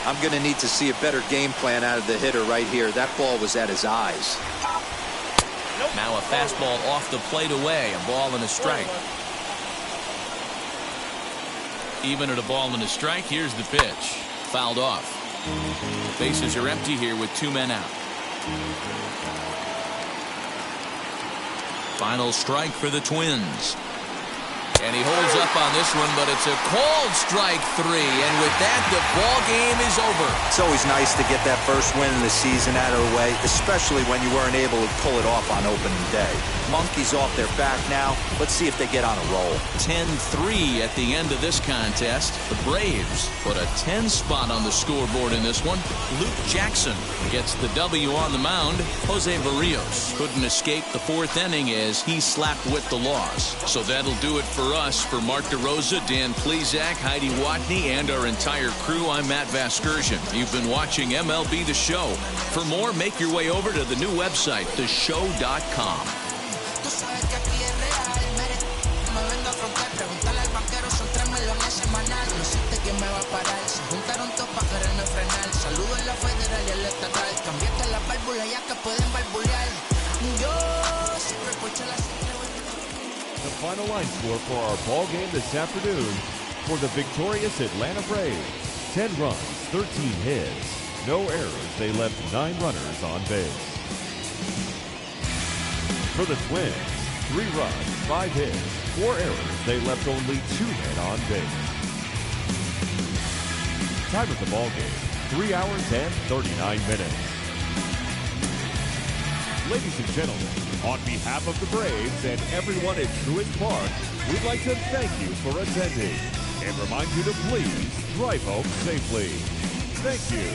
I'm going to need to see a better game plan out of the hitter right here. That ball was at his eyes. Now a fastball off the plate away, a ball and a strike. Even at a ball and a strike, here's the pitch. Fouled off. Bases are empty here with 2 men out. Final strike for the Twins. And he holds up on this one, but it's a called strike 3. And with that, the ball game is over. It's always nice to get that first win in the season out of the way, especially when you weren't able to pull it off on opening day. Monkeys off their back now. Let's see if they get on a roll. 10-3 at the end of this contest. The Braves put a 10 spot on the scoreboard in this one. Luke Jackson gets the W on the mound. Jose Barrios couldn't escape the 4th inning as he slapped with the loss. So that'll do it for us. For Mark DeRosa, Dan Plesac, Heidi Watney, and our entire crew, I'm Matt Vasgersian. You've been watching MLB The Show. For more, make your way over to the new website, theshow.com. The final line score for our ball game this afternoon for the victorious Atlanta Braves. 10 runs, 13 hits, no errors. They left 9 runners on base. For the Twins, 3 runs, 5 hits, 4 errors. They left only 2 men on base. Time of the ball game, 3 hours and 39 minutes. Ladies and gentlemen, on behalf of the Braves and everyone at Truist Park, we'd like to thank you for attending and remind you to please drive home safely. Thank you.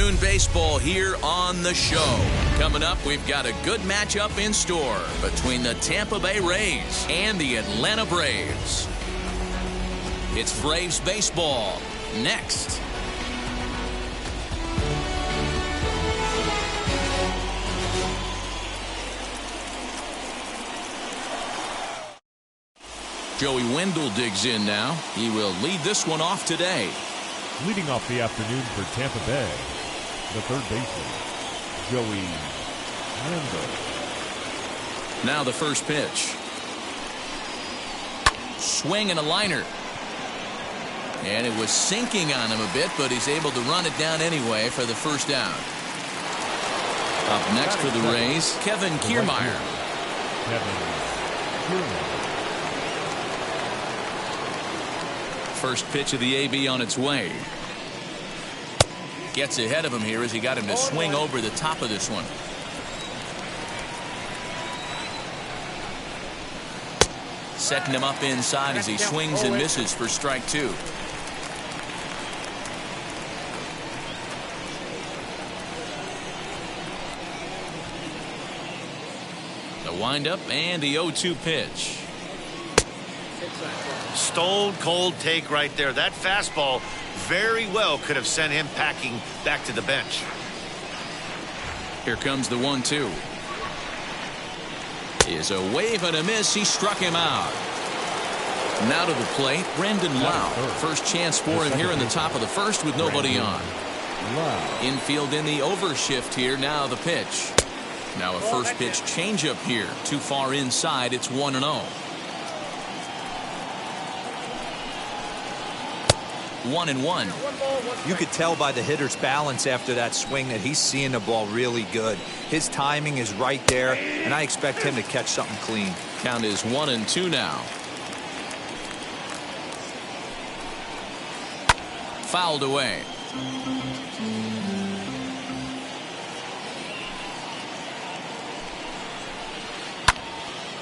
afternoon baseball here on the show. Coming up, we've got a good matchup in store between the Tampa Bay Rays and the Atlanta Braves. It's Braves baseball next. Joey Wendell digs in now. He will lead this one off today. Leading off the afternoon for Tampa Bay, the third baseman, Joey Wendell. Now the first pitch. Swing and a liner. And it was sinking on him a bit, but he's able to run it down anyway for the first down. Up next for the Rays, Kevin Kiermaier. Kevin Kiermaier. First pitch of the AB on its way. Gets ahead of him here as he got him to swing over the top of this one. Setting him up inside as he swings and misses for strike two. The windup and the 0-2 pitch. Stone cold take right there. That fastball very well could have sent him packing back to the bench. Here comes the 1-2. Is a wave and a miss. He struck him out. Now to the plate, Brendan Lau. First chance for him here in the top of the first with nobody on. Infield in the overshift here. Now the pitch. Now a first pitch changeup here. Too far inside. It's 1-0. 1-1. You could tell by the hitter's balance after that swing that he's seeing the ball really good. His timing is right there, and I expect him to catch something clean. Count is 1-2 now. Fouled away.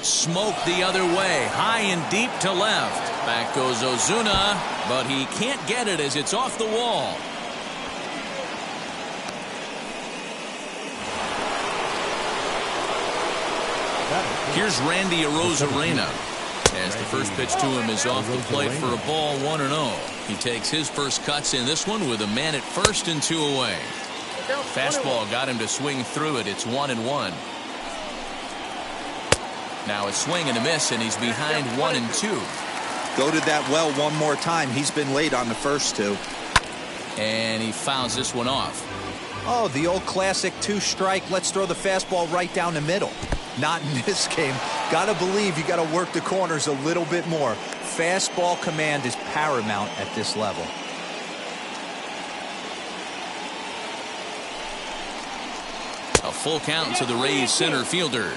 Smoked the other way, high and deep to left. Back goes Ozuna, but he can't get it as it's off the wall. Here's Randy Arozarena as the first pitch to him is off the plate for a ball, 1-0. He takes his first cuts in this one with a man at first and 2 away. Fastball got him to swing through it. It's 1-1. Now a swing and a miss, and he's behind 1-2. Goaded that well one more time. He's been late on the first two. And he fouls this one off. Oh, the old classic 2-strike. Let's throw the fastball right down the middle. Not in this game. Gotta believe you gotta work the corners a little bit more. Fastball command is paramount at this level. A full count to the Rays center fielder.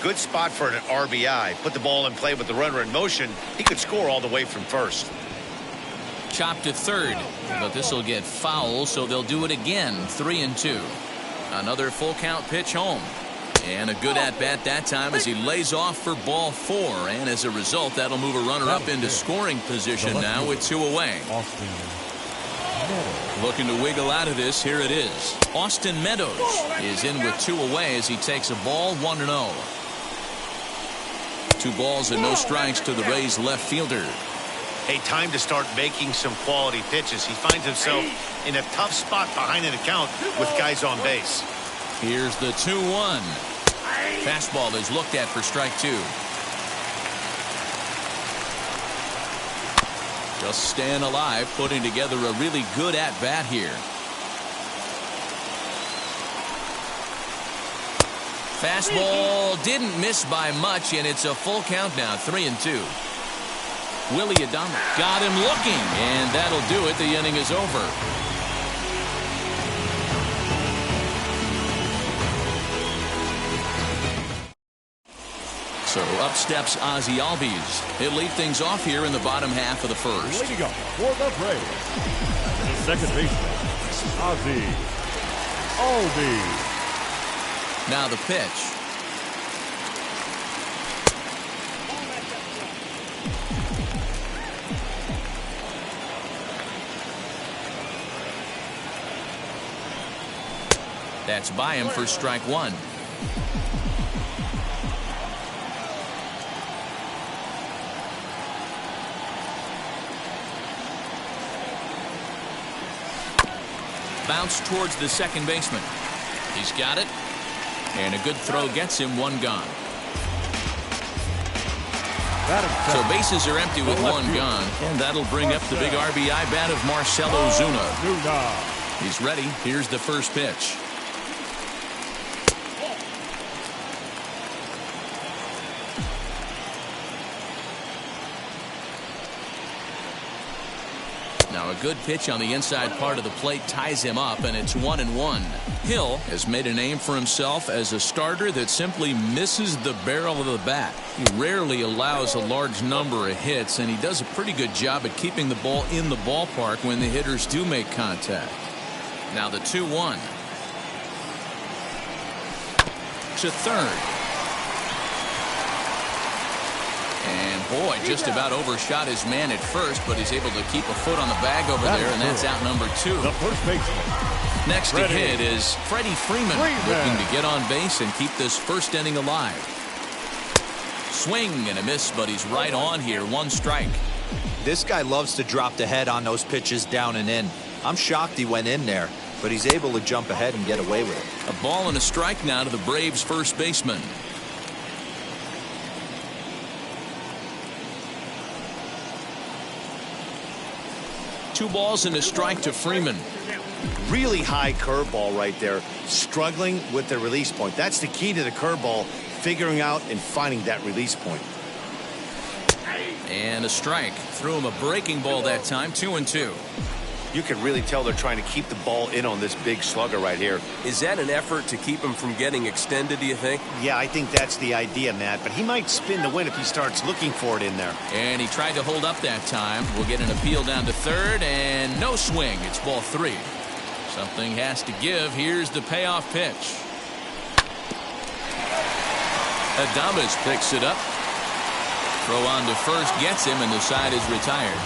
Good spot for an RBI. Put the ball in play with the runner in motion. He could score all the way from first. Chopped to third, but this will get foul, so they'll do it again. 3-2. Another full count pitch home. And a good at-bat that time as he lays off for ball 4. And as a result, that'll move a runner up into scoring position now with 2 away. Looking to wiggle out of this. Here it is. Austin Meadows is in with 2 away as he takes a ball, 1-0. 2 balls and no strikes to the Rays left fielder. Hey, time to start making some quality pitches. He finds himself in a tough spot behind an account with guys on base. Here's the 2-1. Fastball is looked at for strike 2. Just staying alive, putting together a really good at-bat here. Fastball didn't miss by much, and it's a full count now, 3-2. Willy Adames got him looking, and that'll do it. The inning is over. So up steps Ozzie Albies. He'll lead things off here in the bottom half of the first. Leading off for the Braves, the second baseman, Ozzie Albies. Now the pitch. That's by him for strike one. Bounce towards the second baseman. He's got it. And a good throw gets him one gone. So bases are empty with one gone. And that'll bring up the big RBI bat of Marcell Ozuna. He's ready. Here's the first pitch. Now a good pitch on the inside part of the plate ties him up, and it's 1-1. Hill has made a name for himself as a starter that simply misses the barrel of the bat. He rarely allows a large number of hits, and he does a pretty good job at keeping the ball in the ballpark when the hitters do make contact. Now the 2-1. To third. And boy, just about overshot his man at first, but he's able to keep a foot on the bag over there, and that's out number 2. The first baseman. Next to hit is Freddie Freeman, looking to get on base and keep this first inning alive. Swing and a miss, but he's right on here. One strike. This guy loves to drop the head on those pitches down and in. I'm shocked he went in there, but he's able to jump ahead and get away with it. A ball and a strike now to the Braves first baseman. Two balls and a strike to Freeman. Really high curveball right there. Struggling with the release point. That's the key to the curveball, figuring out and finding that release point. And a strike. Threw him a breaking ball that time. 2-2. You can really tell they're trying to keep the ball in on this big slugger right here. Is that an effort to keep him from getting extended, do you think? Yeah, I think that's the idea, Matt. But he might spin the win if he starts looking for it in there. And he tried to hold up that time. We'll get an appeal down to third, and no swing. It's ball 3. Something has to give. Here's the payoff pitch. Adames picks it up. Throw on to first gets him, and the side is retired.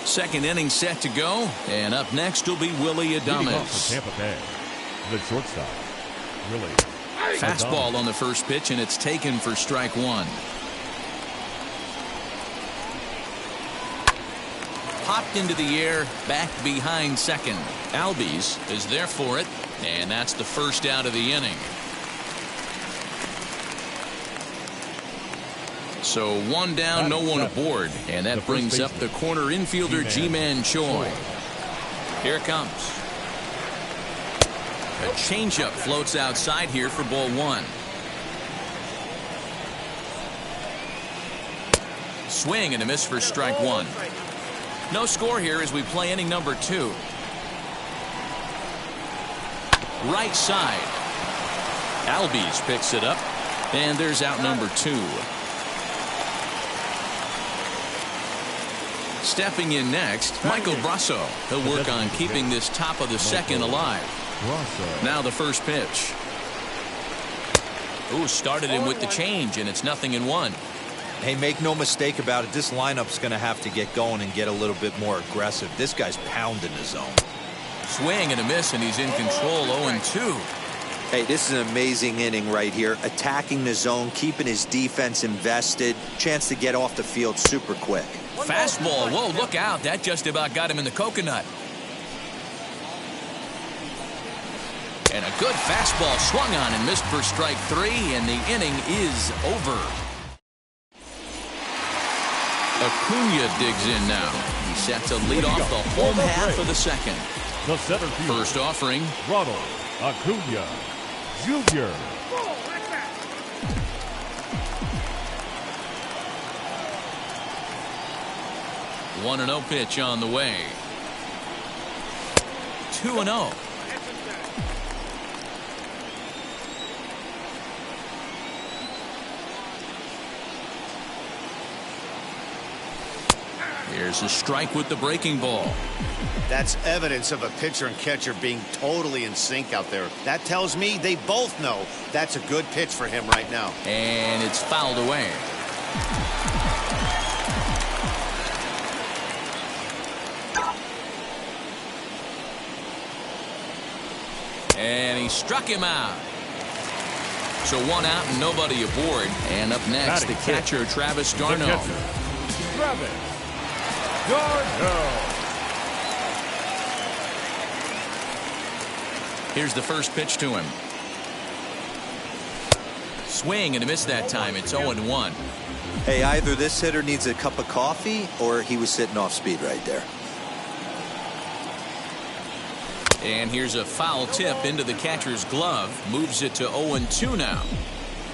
Second inning set to go, and up next will be Willy Adames. Tampa Bay, the shortstop, Willy. Fastball on the first pitch, and it's taken for strike one. Popped into the air, back behind second. Albies is there for it, and that's the first out of the inning. So one down, no one aboard, and that brings up the corner infielder Ji-Man Choi. Here it comes. A changeup floats outside here for ball 1. Swing and a miss for strike 1. No score here as we play inning number 2. Right side. Albies picks it up, and there's out number 2. Stepping in next, Michael Brasso. He'll work on keeping this top of the second alive. Now the first pitch. Ooh, started him with the change, and it's 0-1. Hey, make no mistake about it. This lineup's going to have to get going and get a little bit more aggressive. This guy's pounding the zone. Swing and a miss, and he's in control. 0-2. Hey, this is an amazing inning right here. Attacking the zone, keeping his defense invested. Chance to get off the field super quick. Fastball. Whoa, look out. That just about got him in the coconut. And a good fastball swung on and missed for strike 3, and the inning is over. Acuna digs in now. He sets a lead off the home half of the second. The center field. First offering. Ronald Acuna Jr. 1-0 pitch on the way. 2-0. Here's a strike with the breaking ball. That's evidence of a pitcher and catcher being totally in sync out there. That tells me they both know that's a good pitch for him right now. And it's fouled away. And he struck him out. So 1 out and nobody aboard. And up next, the catcher, Travis d'Arnaud. Travis d'Arnaud. Here's the first pitch to him. Swing and a miss that time. It's 0-1. Hey, either this hitter needs a cup of coffee or he was sitting off speed right there. And here's a foul tip into the catcher's glove. Moves it to 0-2 now.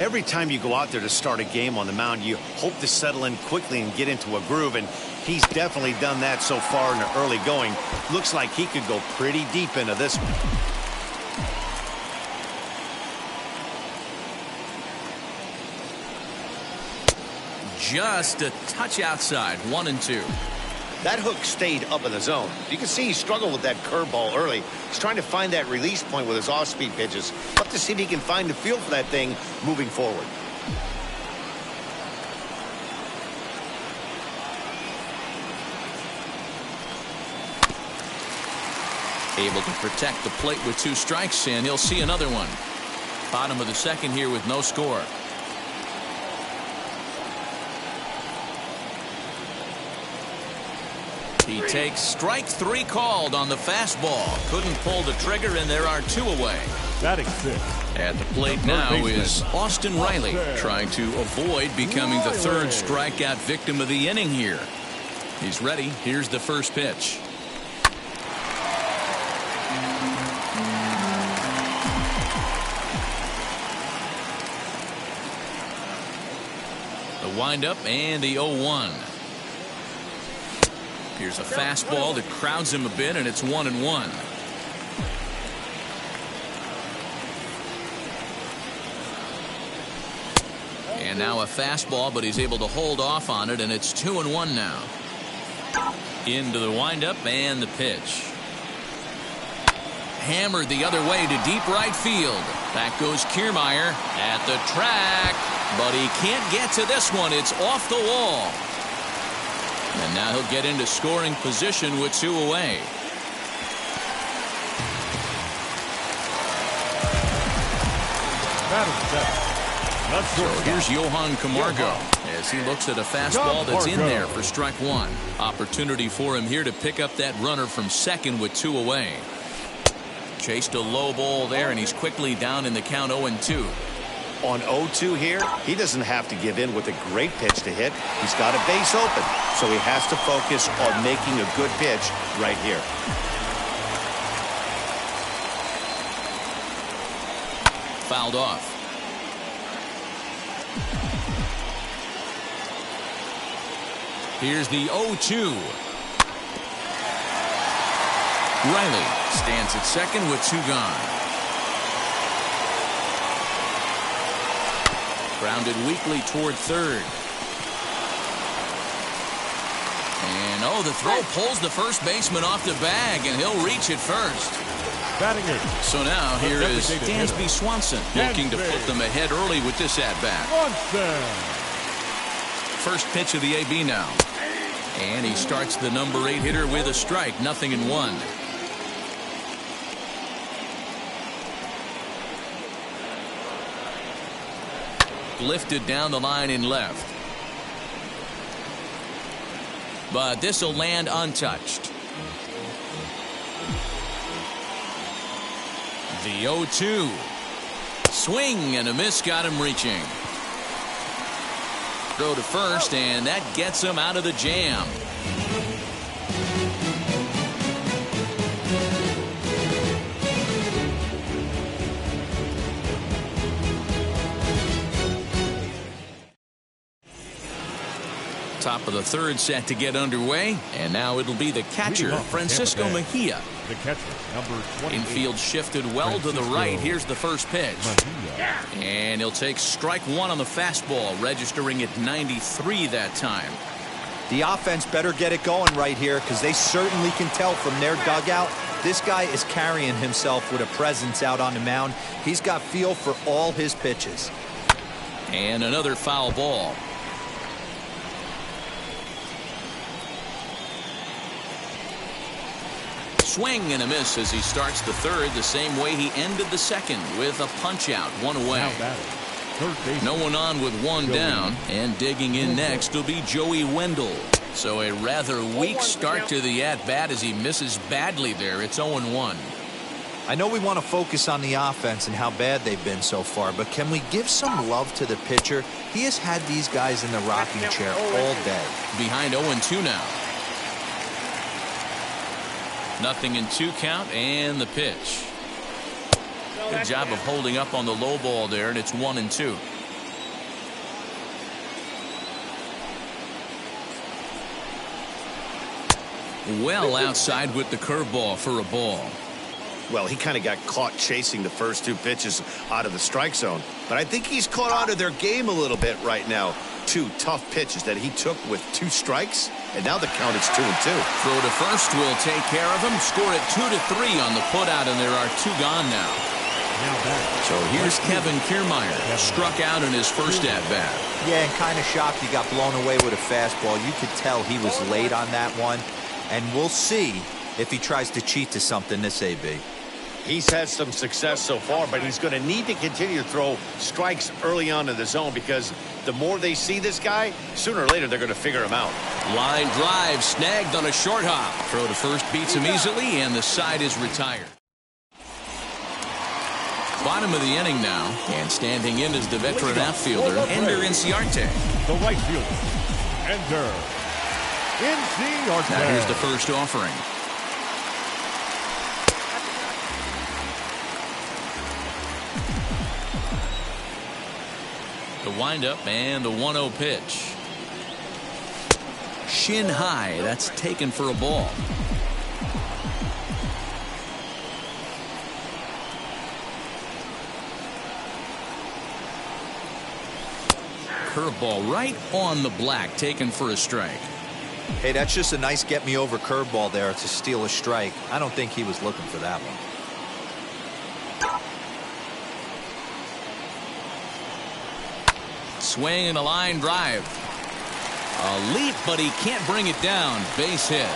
Every time you go out there to start a game on the mound, you hope to settle in quickly and get into a groove, and he's definitely done that so far in the early going. Looks like he could go pretty deep into this one. Just a touch outside. 1-2. That hook stayed up in the zone. You can see he struggled with that curveball early. He's trying to find that release point with his off-speed pitches. Up to see if he can find the feel for that thing moving forward. Able to protect the plate with 2 strikes, and he'll see another one. Bottom of the second here with no score. He takes strike 3 called on the fastball. Couldn't pull the trigger, and there are 2 away. Batting 6. At the plate now is Austin Riley, trying to avoid becoming the 3rd strikeout victim of the inning here. He's ready. Here's the first pitch. The windup and the 0-1. Here's a fastball that crowds him a bit, and it's 1-1. And now a fastball, but he's able to hold off on it, and it's 2-1 now. Into the windup and the pitch. Hammered the other way to deep right field. Back goes Kiermaier at the track, but he can't get to this one. It's off the wall. And now he'll get into scoring position with 2 away. So here's Johan Camargo as he looks at a fastball that's in there for strike 1. Opportunity for him here to pick up that runner from second with 2 away. Chased a low ball there, and he's quickly down in the count 0-2. On 0-2 here, he doesn't have to give in with a great pitch to hit. He's got a base open, so he has to focus on making a good pitch right here. Fouled off. Here's the 0-2. Riley stands at second with 2 gone. Grounded weakly toward third. And the throw pulls the first baseman off the bag, and he'll reach it first. Batting 8. So now here is Dansby Swanson looking to put them ahead early with this at-bat. First pitch of the AB now. And he starts the number 8 hitter with a strike. 0-1. Lifted down the line in left. But this will land untouched. The 0-2. Swing and a miss got him reaching. Throw to first, and that gets him out of the jam. Top of the third set to get underway, and now it'll be the catcher, Francisco Mejia. The catcher, number 20. Infield shifted well to the right. Here's the first pitch. And he'll take strike 1 on the fastball, registering at 93 that time. The offense better get it going right here, because they certainly can tell from their dugout this guy is carrying himself with a presence out on the mound. He's got feel for all his pitches. And another foul ball. swing and a miss as he starts the third the same way he ended the second, with a punch out, one away. No one on with one down, and digging in next will be Joey Wendell. So a rather weak start to the at-bat as he misses badly there. It's 0-1. I know we want to focus on the offense and how bad they've been so far, but can we give some love to the pitcher? He has had these guys in the rocking chair all day. Behind 0-2 now. 0-2 count, and the pitch. Good job of holding up on the low ball there, and it's 1-2. Well outside with the curveball for a ball. Well, he kind of got caught chasing the first two pitches out of the strike zone. But I think he's caught on to their game a little bit right now. Two tough pitches that he took with 2 strikes, and now the count is 2-2. Throw to first will take care of him. Score it 2-3 on the putout, and there are 2 gone now. So here's Kevin Kiermaier, struck out in his first at-bat. Yeah, and kind of shocked he got blown away with a fastball. You could tell he was late on that one, and we'll see if he tries to cheat to something this AB. He's had some success so far, but he's going to need to continue to throw strikes early on in the zone, because the more they see this guy, sooner or later they're going to figure him out. Line drive snagged on a short hop. Throw to first beats him easily, and the side is retired. Bottom of the inning now, and standing in is the veteran outfielder, Ender Inciarte. The right fielder, Ender Inciarte. Now here's the first offering. The windup and the 1-0 pitch. Shin high. That's taken for a ball. Curveball right on the black, taken for a strike. Hey, that's just a nice get-me-over curveball there to steal a strike. I don't think he was looking for that one. Swing and a line drive. A leap, but he can't bring it down. Base hit.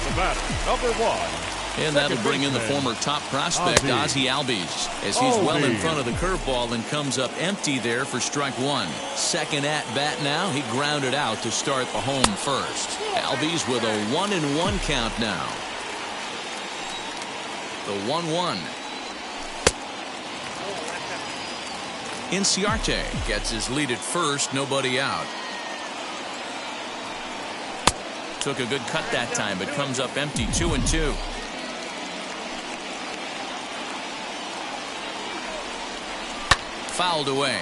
The batter, number 1. And that'll bring in the former top prospect, Ozzie Albies, as he's well in front of the curveball and comes up empty there for strike 1. Second at bat now. He grounded out to start the home first. Albies with a 1-1 count now. The 1-1. Inciarte gets his lead at first, nobody out. Took a good cut that time, but comes up empty. 2-2. Fouled away.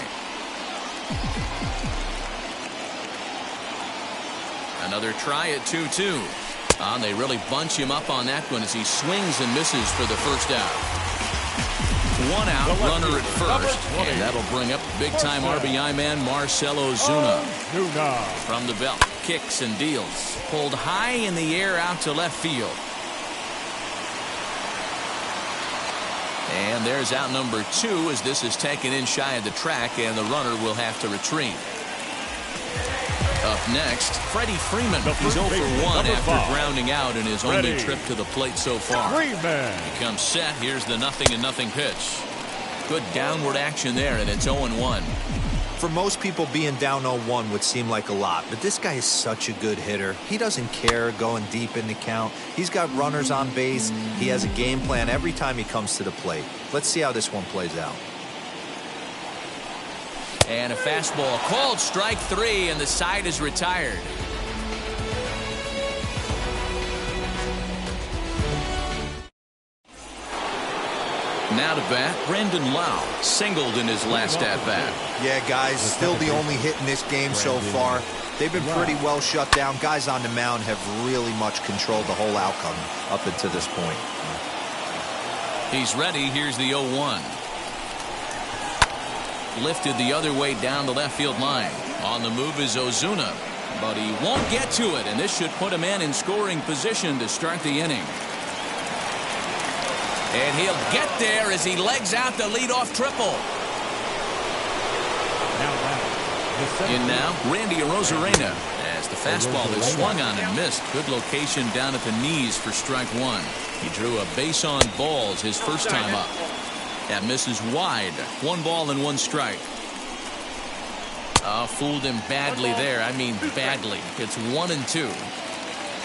Another try at 2-2. And they really bunch him up on that one as he swings and misses for the first out. 1 out, runner at first, and that'll bring up big-time RBI man Marcell Ozuna. From the belt, kicks and deals. Pulled high in the air out to left field. And there's out number 2 as this is taken in shy of the track, and the runner will have to retreat. Up next, Freddie Freeman. He's 0 for 1 after grounding out in his only trip to the plate so far. He comes set. Here's the 0-0 pitch. Good downward action there, and it's 0-1. For most people, being down 0-1 would seem like a lot, but this guy is such a good hitter. He doesn't care going deep in the count. He's got runners on base. He has a game plan every time he comes to the plate. Let's see how this one plays out. And a fastball called strike 3, and the side is retired. Now to bat, Brandon Lowe singled in his last at-bat. Yeah, guys, still the only hit in this game so far. They've been pretty well shut down. Guys on the mound have really much controlled the whole outcome up until this point. He's ready. Here's the 0-1. Lifted the other way down the left field line. On the move is Ozuna, but he won't get to it, and this should put him in scoring position to start the inning. And he'll get there as he legs out the leadoff triple. Now back, the In now, Randy Arozarena, as the fastball is swung on and missed. Good location down at the knees for strike one. He drew a base on balls his first time up. That misses wide. 1 ball and 1 strike. Fooled him badly there. I mean badly. It's 1-2.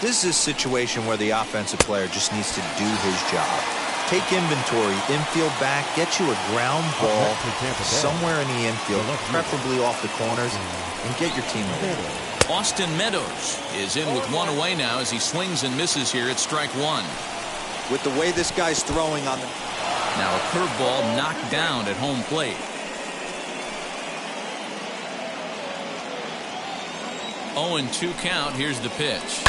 This is a situation where the offensive player just needs to do his job. Take inventory, infield back, get you a ground ball somewhere in the infield, preferably off the corners, and get your team away. Austin Meadows is in with 1 away now as he swings and misses here at strike 1. With the way this guy's throwing on the... Now a curveball knocked down at home plate. 0-2 count. Here's the pitch.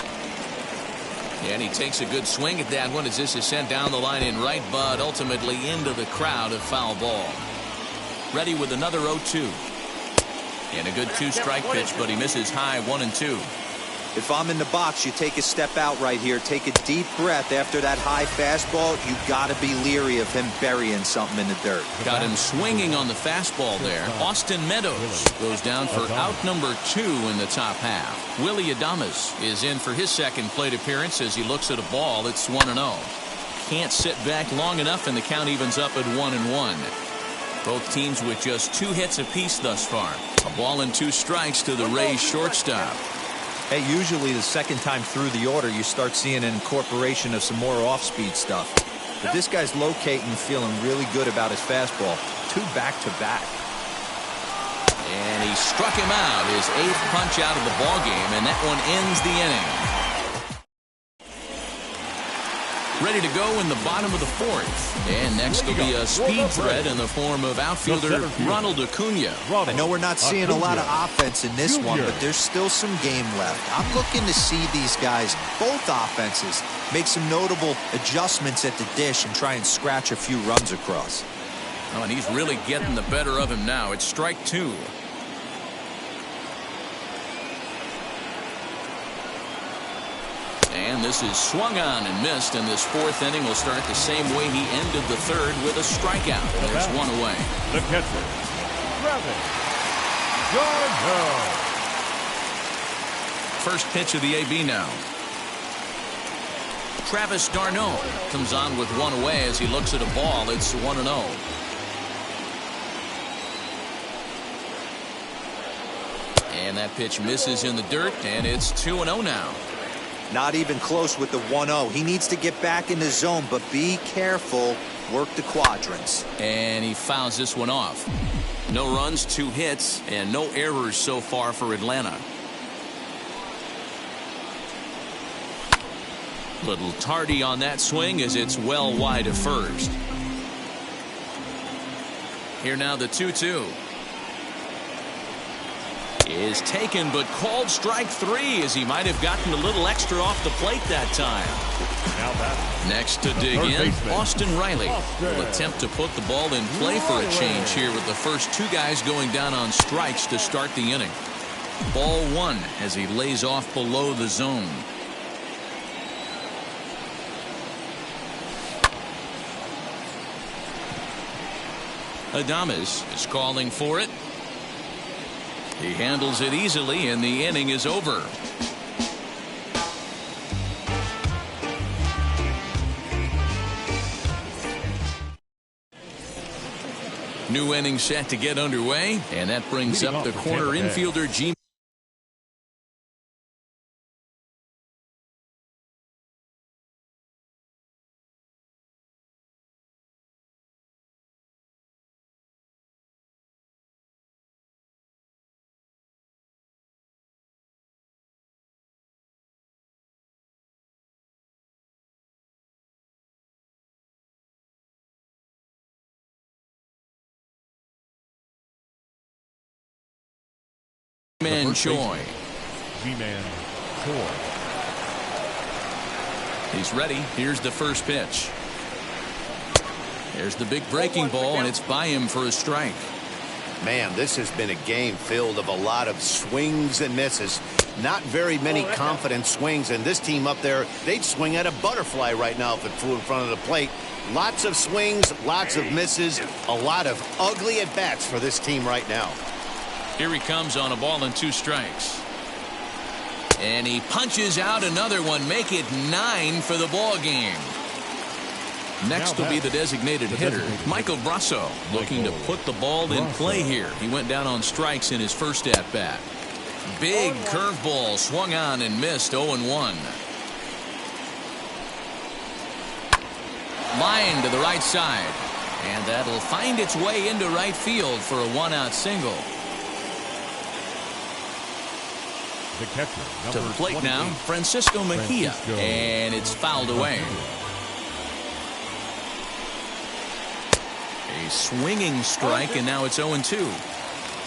And he takes a good swing at that one as this is sent down the line in right, but ultimately into the crowd, of foul ball. Ready with another 0-2. And a good 2-strike pitch, but he misses high. 1-2. If I'm in the box, you take a step out right here. Take a deep breath after that high fastball. You got to be leery of him burying something in the dirt. Got him swinging on the fastball there. Austin Meadows goes down for out number 2 in the top half. Willy Adames is in for his second plate appearance as he looks at a ball that's 1-0. Can't sit back long enough, and the count evens up at 1-1. Both teams with just 2 hits apiece thus far. A ball and 2 strikes to the Rays shortstop. Hey, usually the second time through the order, you start seeing an incorporation of some more off-speed stuff. But this guy's locating, feeling really good about his fastball. 2 back-to-back. And he struck him out, his 8th punch out of the ballgame, and that one ends the inning. Ready to go in the bottom of the 4th. And next will be a speed threat in the form of outfielder Ronald Acuna. I know we're not seeing a lot of offense in this one, but there's still some game left. I'm looking to see these guys, both offenses, make some notable adjustments at the dish and try and scratch a few runs across. Oh, and he's really getting the better of him now. It's strike 2. And this is swung on and missed, and this 4th inning will start the same way he ended the 3rd, with a strikeout. There's 1 away. The catcher, Travis d'Arnaud. First pitch of the AB now. Travis d'Arnaud comes on with 1 away as he looks at a ball. It's 1-0. And that pitch misses in the dirt, and it's 2-0 now. Not even close with the 1-0. He needs to get back in the zone, but be careful. Work the quadrants. And he fouls this one off. No runs, 2 hits, and no errors so far for Atlanta. Little tardy on that swing as it's well wide of first. Here now the 2-2. Is taken, but called strike 3 as he might have gotten a little extra off the plate that time. Next to dig in, Austin Riley will attempt to put the ball in play for a change here with the first 2 guys going down on strikes to start the inning. Ball 1 as he lays off below the zone. Adames is calling for it. He handles it easily, and the inning is over. New inning set to get underway, and that brings up the corner infielder G. Ji-Man Choi. Ji-Man Choi. He's ready. Here's the first pitch. There's the big breaking ball, and it's by him for a strike. Man, this has been a game filled of a lot of swings and misses. Not very many confident swings, and this team up there, they'd swing at a butterfly right now if it flew in front of the plate. Lots of swings, lots of misses, a lot of ugly at-bats for this team right now. Here he comes on a ball and 2 strikes. And he punches out another one. Make it 9 for the ball game. Next will be the designated hitter, Michael Brasso, looking to put the ball in play here. He went down on strikes in his first at-bat. Big curveball swung on and missed. 0-1. Line to the right side. And that'll find its way into right field for a 1-out single. The catcher, To the plate now, Francisco Mejia. And it's fouled away. A swinging strike, and now it's 0-2.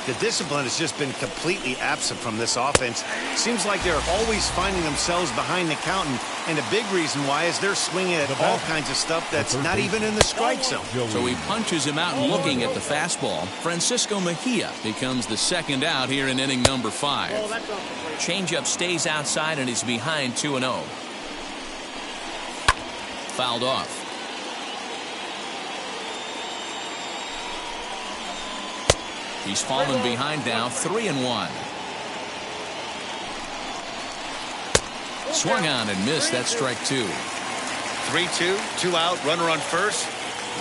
The discipline has just been completely absent from this offense. Seems like they're always finding themselves behind the count, and a big reason why is they're swinging at all kinds of stuff that's not even in the strike zone. So he punches him out and looking at the fastball. Francisco Mejia becomes the second out here in inning number 5. Changeup stays outside and is behind 2-0. Fouled off. He's fallen behind now, 3-1. Swung on and missed. That's strike 2. 3-2, 2 out, runner on first.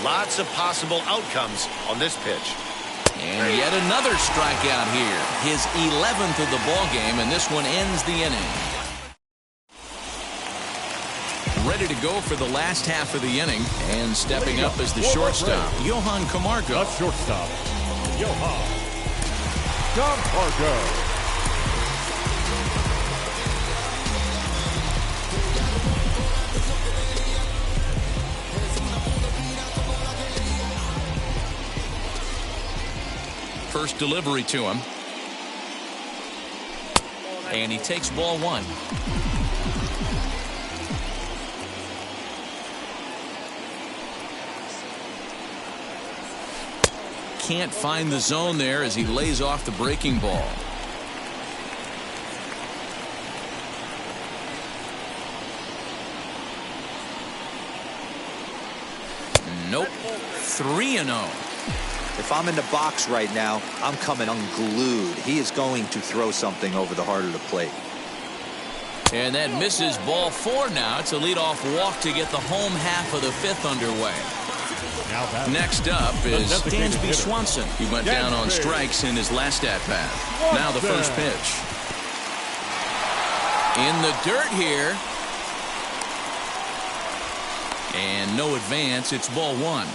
Lots of possible outcomes on this pitch. And yet another strikeout here. His 11th of the ball game, and this one ends the inning. Ready to go for the last half of the inning, and stepping up as the shortstop, Johan Camargo. The shortstop, Johan Camargo. First delivery to him. And he takes ball 1. Can't find the zone there as he lays off the breaking ball. Nope. 3-0. If I'm in the box right now, I'm coming unglued. He is going to throw something over the heart of the plate. And that misses ball 4 now. It's a leadoff walk to get the home half of the 5th underway. Next up is Dansby Swanson. He went down on strikes in his last at-bat. Now the first pitch. In the dirt here. And no advance. It's ball 1.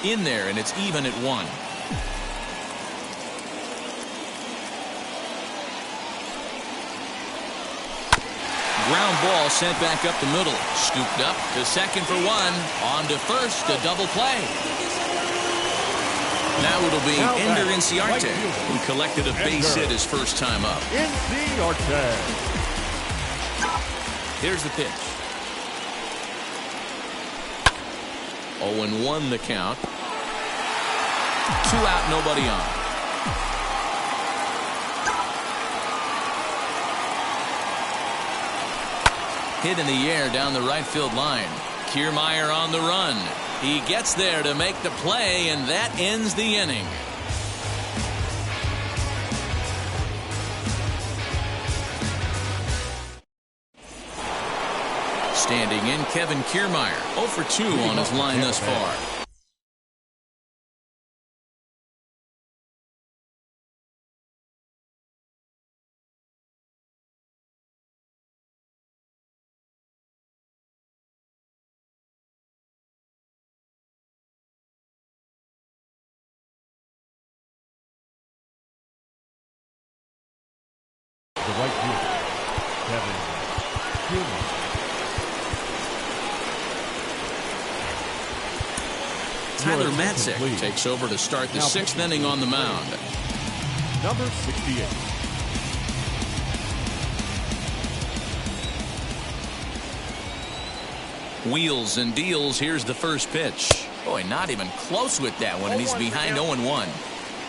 In there, and it's even at 1. Ground ball sent back up the middle. Scooped up to second for 1. On to first, a double play. Now it'll be Ender Inciarte, who collected a base hit his first time up. Inciarte. Here's the pitch. 0-1 the count. 2 out, nobody on. Hit in the air down the right field line. Kiermaier on the run. He gets there to make the play, and that ends the inning. Standing in, Kevin Kiermaier, 0 for 2 on his line thus far. The right fielder, Kevin Kiermaier. Tyler Matzek takes over to start the 6th inning on the mound. Number 68. Wheels and deals. Here's the first pitch. Boy, not even close with that one, and he's behind 0-1.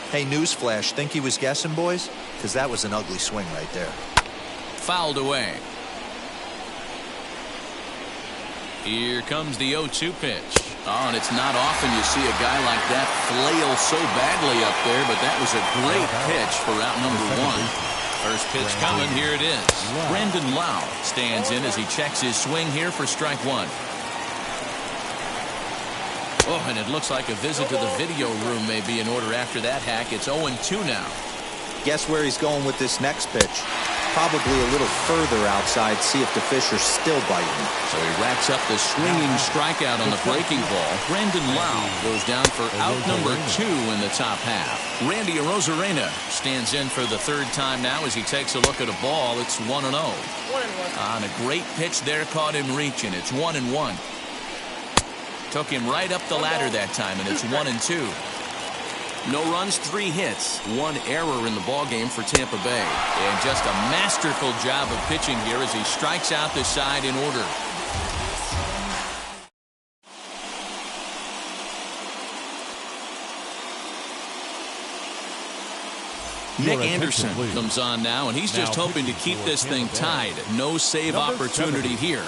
Hey, newsflash, think he was guessing, boys? Because that was an ugly swing right there. Fouled away. Here comes the 0-2 pitch. Oh, and it's not often you see a guy like that flail so badly up there, but that was a great pitch for out number one. First pitch coming, here it is. Brandon Lowe stands in as he checks his swing here for strike one. Oh, and it looks like a visit to the video room may be in order after that hack. It's 0-2 now. Guess where he's going with this next pitch? Probably a little further outside, see if the fish are still biting. So he racks up the swinging strikeout on the breaking ball. Brandon Lowe goes down for out number 2 in the top half. Randy Arozarena stands in for the third time now as he takes a look at a ball. It's 1-0. On a great pitch there, caught him reaching. It's 1-1. Took him right up the ladder that time, and it's 1-2. No runs, 3 hits, 1 error in the ballgame for Tampa Bay. And just a masterful job of pitching here as he strikes out the side in order. Nick Anderson comes on now, and he's just hoping to keep this thing tied. No save opportunity here.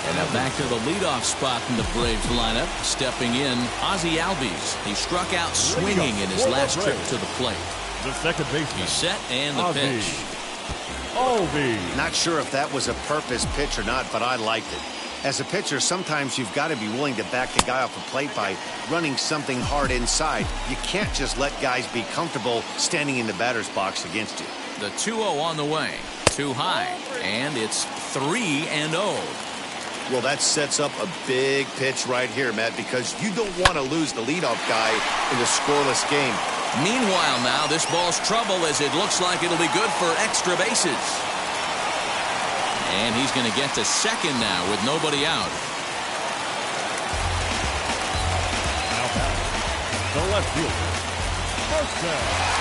And now back to the leadoff spot in the Braves lineup. Stepping in, Ozzie Albies. He struck out swinging in his last trip to the plate. The second baseman. He's set, and the pitch. Albies. Not sure if that was a purpose pitch or not, but I liked it. As a pitcher, sometimes you've got to be willing to back the guy off the plate by running something hard inside. You can't just let guys be comfortable standing in the batter's box against you. The 2-0 on the way. Too high. And it's 3-0. Well, that sets up a big pitch right here, Matt, because you don't want to lose the leadoff guy in a scoreless game. Meanwhile now, this ball's trouble as it looks like it'll be good for extra bases. And he's going to get to second now with nobody out. Now back, the left fielder, Marcell.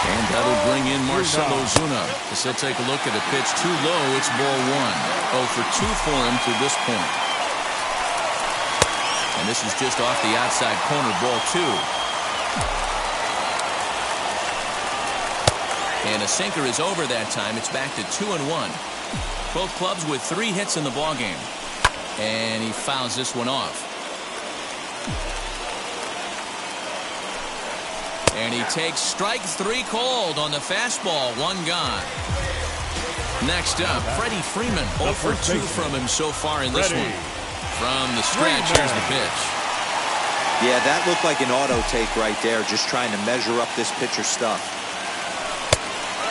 And that'll bring in Marcell Ozuna. As he'll take a look at a pitch too low, it's ball 1. 0 for 2 for him to this point. And this is just off the outside corner, ball 2. And a sinker is over that time. It's back to 2-1. Both clubs with 3 hits in the ballgame. And he fouls this one off. And he takes strike 3 called on the fastball. 1 gone. Next up, Freddie Freeman. 0 for 2 from him so far in this one. From the stretch, here's the pitch. Yeah, that looked like an auto take right there, just trying to measure up this pitcher's stuff.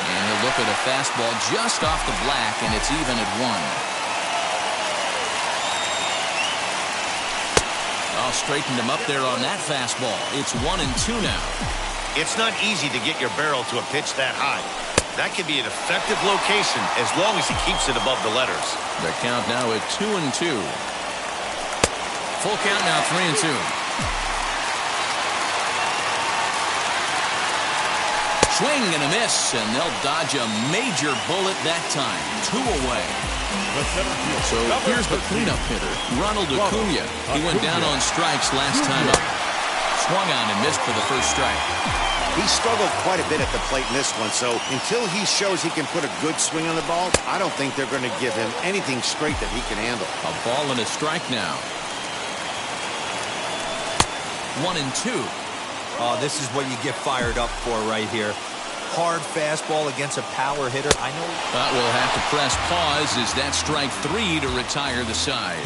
And he'll look at a fastball just off the black, and it's even at 1. Oh, straightened him up there on that fastball. It's 1-2 now. It's not easy to get your barrel to a pitch that high. That could be an effective location as long as he keeps it above the letters. The count now at 2-2. Full count now, 3-2. Swing and a miss, and they'll dodge a major bullet that time. 2 away. So here's the cleanup hitter, Ronald Acuna. He went down on strikes last time up. Swung on and missed for the first strike. He struggled quite a bit at the plate in this one, so until he shows he can put a good swing on the ball, I don't think they're going to give him anything straight that he can handle. A ball and a strike now. 1-2. Oh, this is what you get fired up for right here. Hard fastball against a power hitter. I know. But we'll have to press pause as that strike 3 to retire the side.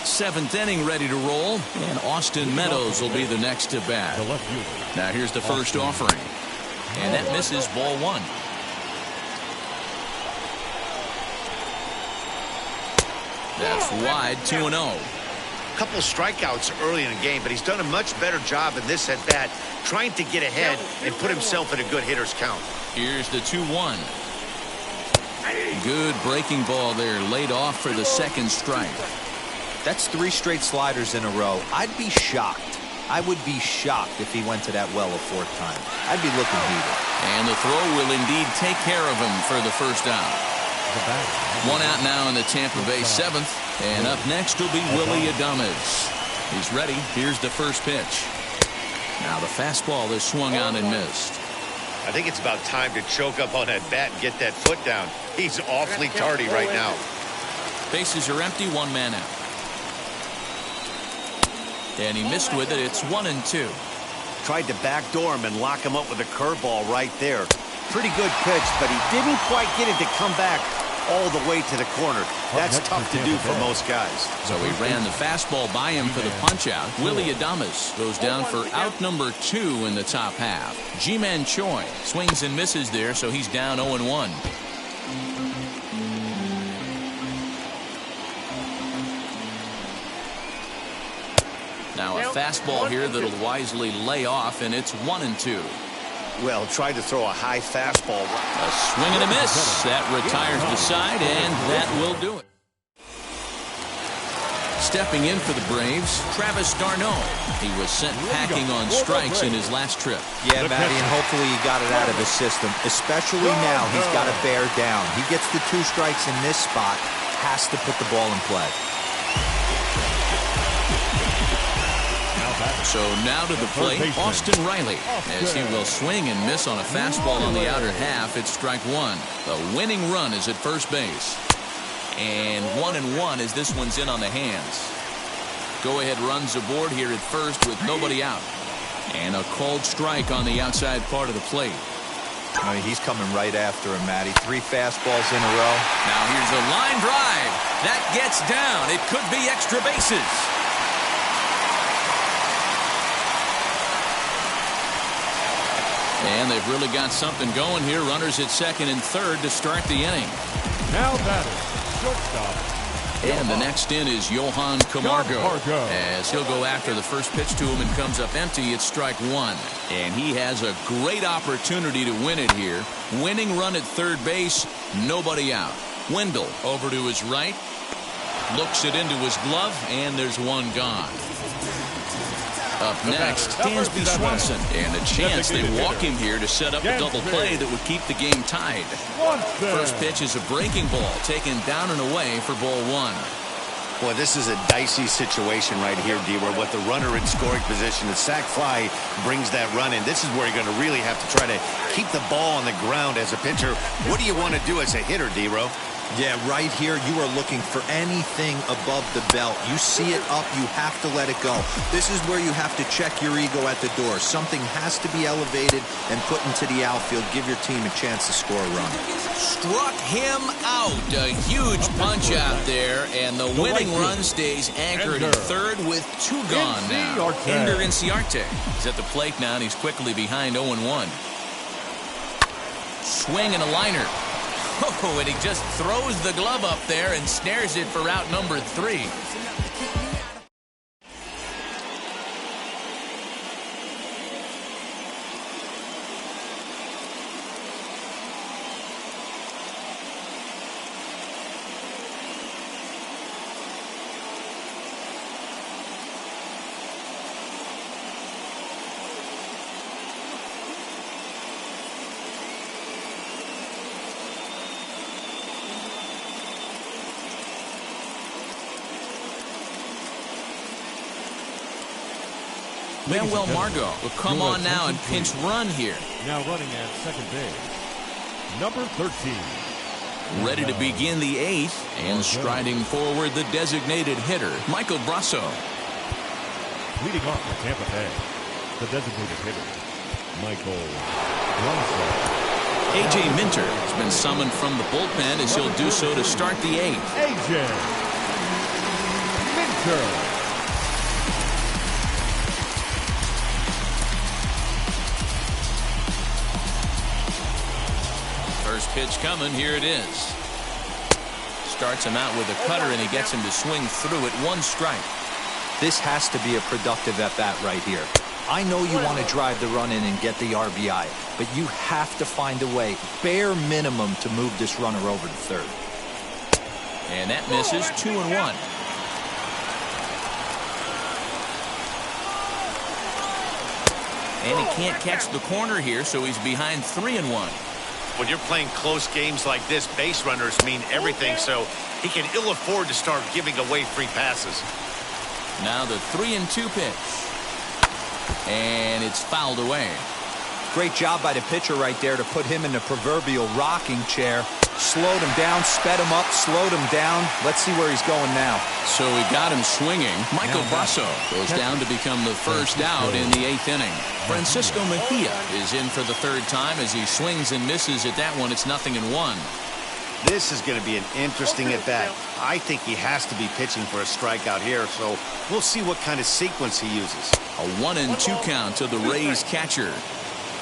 7th inning ready to roll, and Austin Meadows will be the next to bat. Now here's the first offering, and that misses, ball 1. That's wide, 2-0. Couple strikeouts early in the game, but he's done a much better job in this at bat, trying to get ahead and put himself in a good hitter's count. Here's the 2-1. Good breaking ball there, laid off for the second strike. That's 3 straight sliders in a row. I'd be shocked. I would be shocked if he went to that well a 4th time. I'd be looking heated. And the throw will indeed take care of him for the first out. 1 out now in the Tampa Bay 7th. And up next will be Willy Adames. He's ready. Here's the first pitch. Now the fastball is swung on and missed. I think it's about time to choke up on that bat and get that foot down. He's awfully tardy right now. Bases are empty, one man out. And he missed with it. It's 1-2. Tried to backdoor him and lock him up with a curveball right there. Pretty good pitch, but he didn't quite get it to come back all the way to the corner. That's tough to do for most guys. So he ran the fastball by him for the punch-out. Willie Adames goes down for out number 2 in the top half. Ji-Man Choi swings and misses there, so he's down 0-1. Now a fastball here that'll wisely lay off, and it's 1-2. Well, tried to throw a high fastball. A swing and a miss. That retires the side, and that will do it. Stepping in for the Braves, Travis d'Arnaud. He was sent packing on strikes in his last trip. Yeah, Matty, and hopefully he got it out of his system. Especially now, he's got to bear down. He gets the 2 strikes in this spot, has to put the ball in play. So now to the plate, Austin Riley, as he will swing and miss on a fastball on the outer half. It's strike 1. The winning run is at first base. And 1-1 as this one's in on the hands. Go-ahead runs aboard here at first with nobody out. And a called strike on the outside part of the plate. I mean, he's coming right after him, Matty. 3 fastballs in a row. Now here's a line drive. That gets down. It could be extra bases. And they've really got something going here. Runners at second and third to start the inning. Now batting, shortstop. And the next in is Johan Camargo. As he'll go after the first pitch to him and comes up empty. It's strike 1. And he has a great opportunity to win it here. Winning run at third base, nobody out. Wendell over to his right. Looks it into his glove, and there's one gone. Up next, Dansby Swanson, and a chance they walk him here to set up a double play that would keep the game tied. First pitch is a breaking ball, taken down and away for ball 1. Boy, this is a dicey situation right here, D-Ware. With the runner in scoring position, the sac fly brings that run in. This is where you're going to really have to try to keep the ball on the ground as a pitcher. What do you want to do as a hitter, D-Ro? Yeah, right here, you are looking for anything above the belt. You see it up, you have to let it go. This is where you have to check your ego at the door. Something has to be elevated and put into the outfield. Give your team a chance to score a run. Struck him out. A huge punch out there, and the winning run stays anchored at third with 2 gone now. Ender Inciarte is at the plate now, and he's quickly behind 0-1. Swing and a liner. Oh, and he just throws the glove up there and snares it for out number 3. Manuel Margot will come on now and pinch run here. Now running at second base, number 13. Ready to begin the 8th, and striding forward the designated hitter, Michael Brasso. Leading off for Tampa Bay, the designated hitter, Michael Brasso. A.J. Minter has been summoned from the bullpen as he'll do so to start the 8th. A.J. Minter. First pitch coming, here it is. Starts him out with a cutter, and he gets him to swing through it. 1 strike. This has to be a productive at-bat right here. I know you want to drive the run in and get the RBI, but you have to find a way, bare minimum, to move this runner over to third. And that misses. 2-1. And he can't catch the corner here, so he's behind 3-1. When you're playing close games like this, base runners mean everything, so he can ill afford to start giving away free passes. Now the 3-2 pitch. And it's fouled away. Great job by the pitcher right there to put him in the proverbial rocking chair. Slowed him down, sped him up, slowed him down. Let's see where he's going now. So he got him swinging. Michael Basso goes down to become the first out in the 8th inning. Francisco Mejia is in for the 3rd time as he swings and misses at that one. It's 0-1. This is going to be an interesting at-bat. I think he has to be pitching for a strikeout here, so we'll see what kind of sequence he uses. A 1-2 count to the Rays catcher.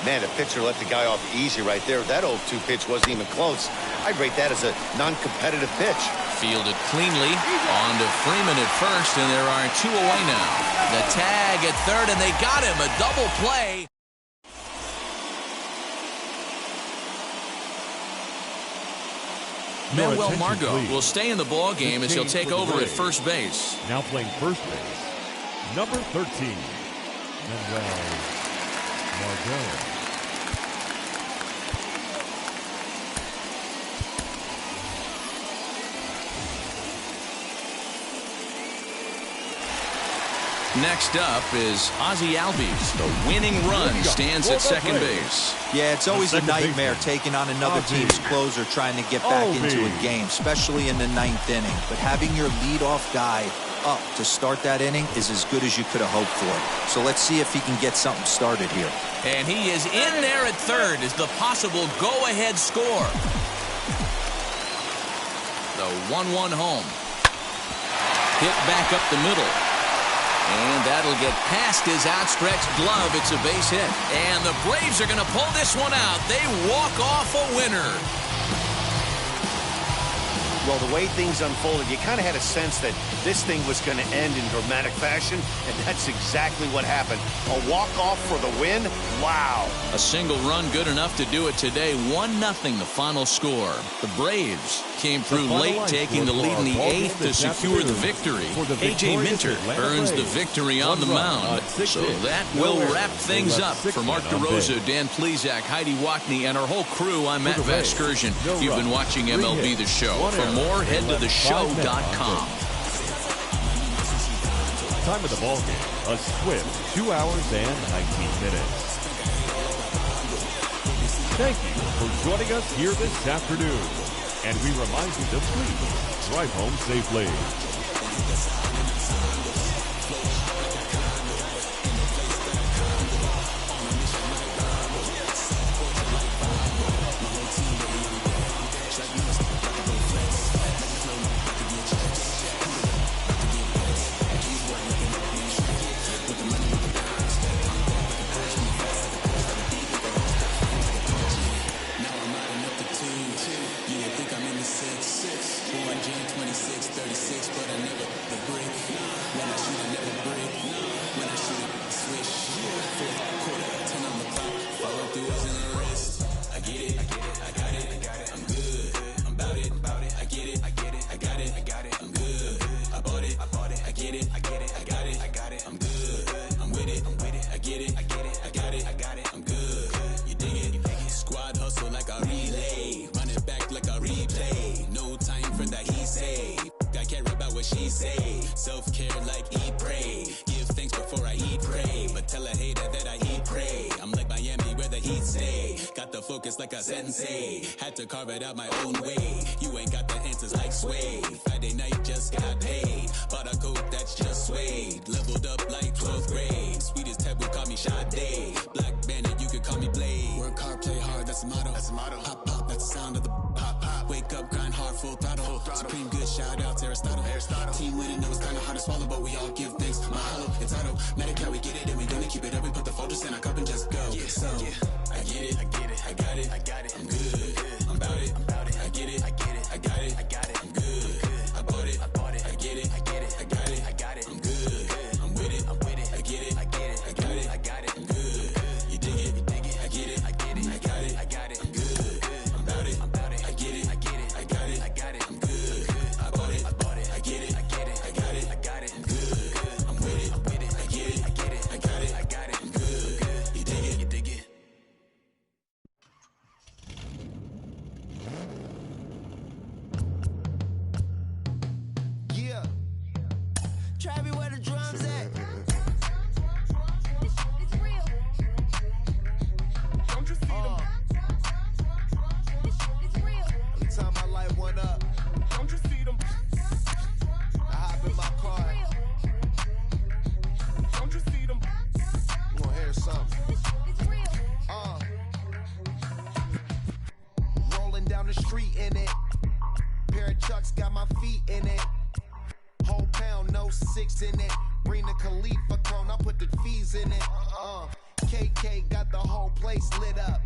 Man, the pitcher let the guy off easy right there. That 0-2 pitch wasn't even close. I'd rate that as a non-competitive pitch. Fielded cleanly. On to Freeman at first, and there are 2 away now. The tag at 3rd, and they got him. A double play. Manuel Margot will stay in the ball game as he'll take over at first base. Now playing first base, number 13, Manuel Margot. Next up is Ozzie Albies. The winning run stands at second base. Yeah, it's always a nightmare taking on another team's closer trying to get back into a game, especially in the 9th inning. But having your leadoff guy up to start that inning is as good as you could have hoped for. So let's see if he can get something started here. And he is in there at 3rd as the possible go-ahead score. The 1-1 home. Hit back up the middle. And that'll get past his outstretched glove. It's a base hit. And the Braves are going to pull this one out. They walk off a winner. Well, the way things unfolded, you kind of had a sense that this thing was going to end in dramatic fashion, and that's exactly what happened. A walk-off for the win? Wow. A single run good enough to do it today. 1-0 the final score. The Braves came through late, taking the lead in the 8th to secure the victory. A.J. Minter earns the victory on the mound. So that will wrap things up. For Mark DeRosa, Dan Plesac, Heidi Wackney, and our whole crew, I'm Matt Vasgersian. You've been watching MLB The Show. For more, head to theshow.com. Time of the ball game, a swift 2 hours and 19 minutes. Thank you for joining us here this afternoon. And we remind you to please drive home safely. Self-care like eat, pray. Give thanks before I eat, pray. But tell a hater that I eat, pray. I'm like Miami where the heat stay. Got the focus like a sensei. Had to carve it out my own way. You ain't got the answers like Sway. Friday night just got paid. Bought a coat that's just suede. Leveled up like 12th grade. Sweetest taboo call me Sade. Black Bandit, you could call me Blade. Work hard, play hard, that's the motto. That's the motto. Pop, pop, that's the sound of the pop, pop. Wake up, grind hard, full throttle. Supreme good, shout out to Aristotle. Team winning, know it's kinda hard to swallow, but we all give thanks. Mahalo, it's auto. Medical, we get it, and we gonna keep it up. We put the folders in our cup and just go. Yeah, so, I get it, I get it, I got it, I got it, I'm good. I'm about it, I get it, I get it, I got it, I got it, I'm good. I bought it, I get it, I get it, I got it, I got it, I'm good. I'm with it, I get it, I get it, I got it, I got it, I'm good. You dig it, I get it, I get it, I got it, I got it, I'm good. I'm about it, I get it, I get it, I got it, I got it, I'm good. I bought it, I get it, I get it, I got it, I got it, I'm good. I'm with it, I get it, I get it, I got it, I got it, I'm good. 6 in it. Bring the Khalifa cone, I put the fees in it. KK got the whole place lit up.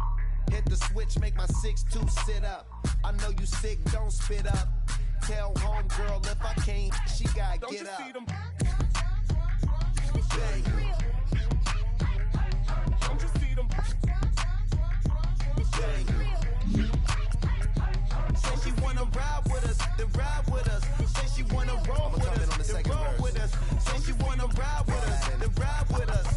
Hit the switch, make my 6'2" sit up. I know you sick, don't spit up. Tell homegirl if I can't, she gotta get up. Don't you see them? Say she wanna ride with us, then ride with us. Say she wanna roll with us, then roll with us. Say she wanna ride with us, then ride with us.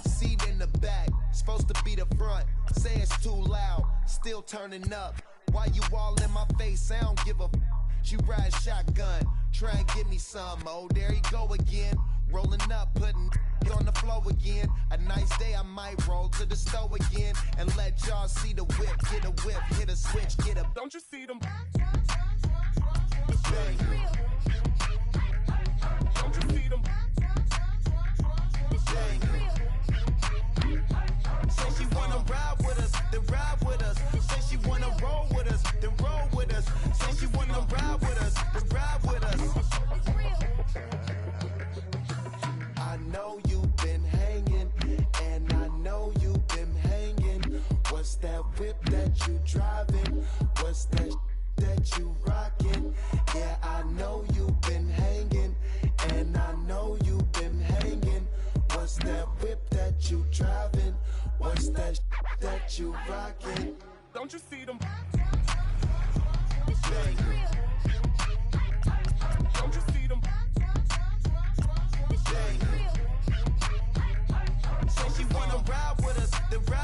Seat in the back, supposed to be the front. Say it's too loud, still turning up. Why you all in my face? I don't give a f. She ride shotgun, try and give me some. Oh, there you go again. Rolling up, putting it on the floor again. A nice day, I might roll to the store again and let y'all see the whip. Get a whip, hit a switch, get a. Don't you see them? Don't you see them? Say she wanna ride with us, then ride with us. Say she wanna roll with us, then roll with us. Say she wanna ride with us, then ride with us. I know you've been hanging, and I know you've been hanging. What's that whip that you driving? What's that you rocking? Yeah, I know you've been hanging, and I know you've been hanging. What's that whip that you driving? What's that you rocking? Don't you see them? Don't you see them? Say she wanna ride with us, then ride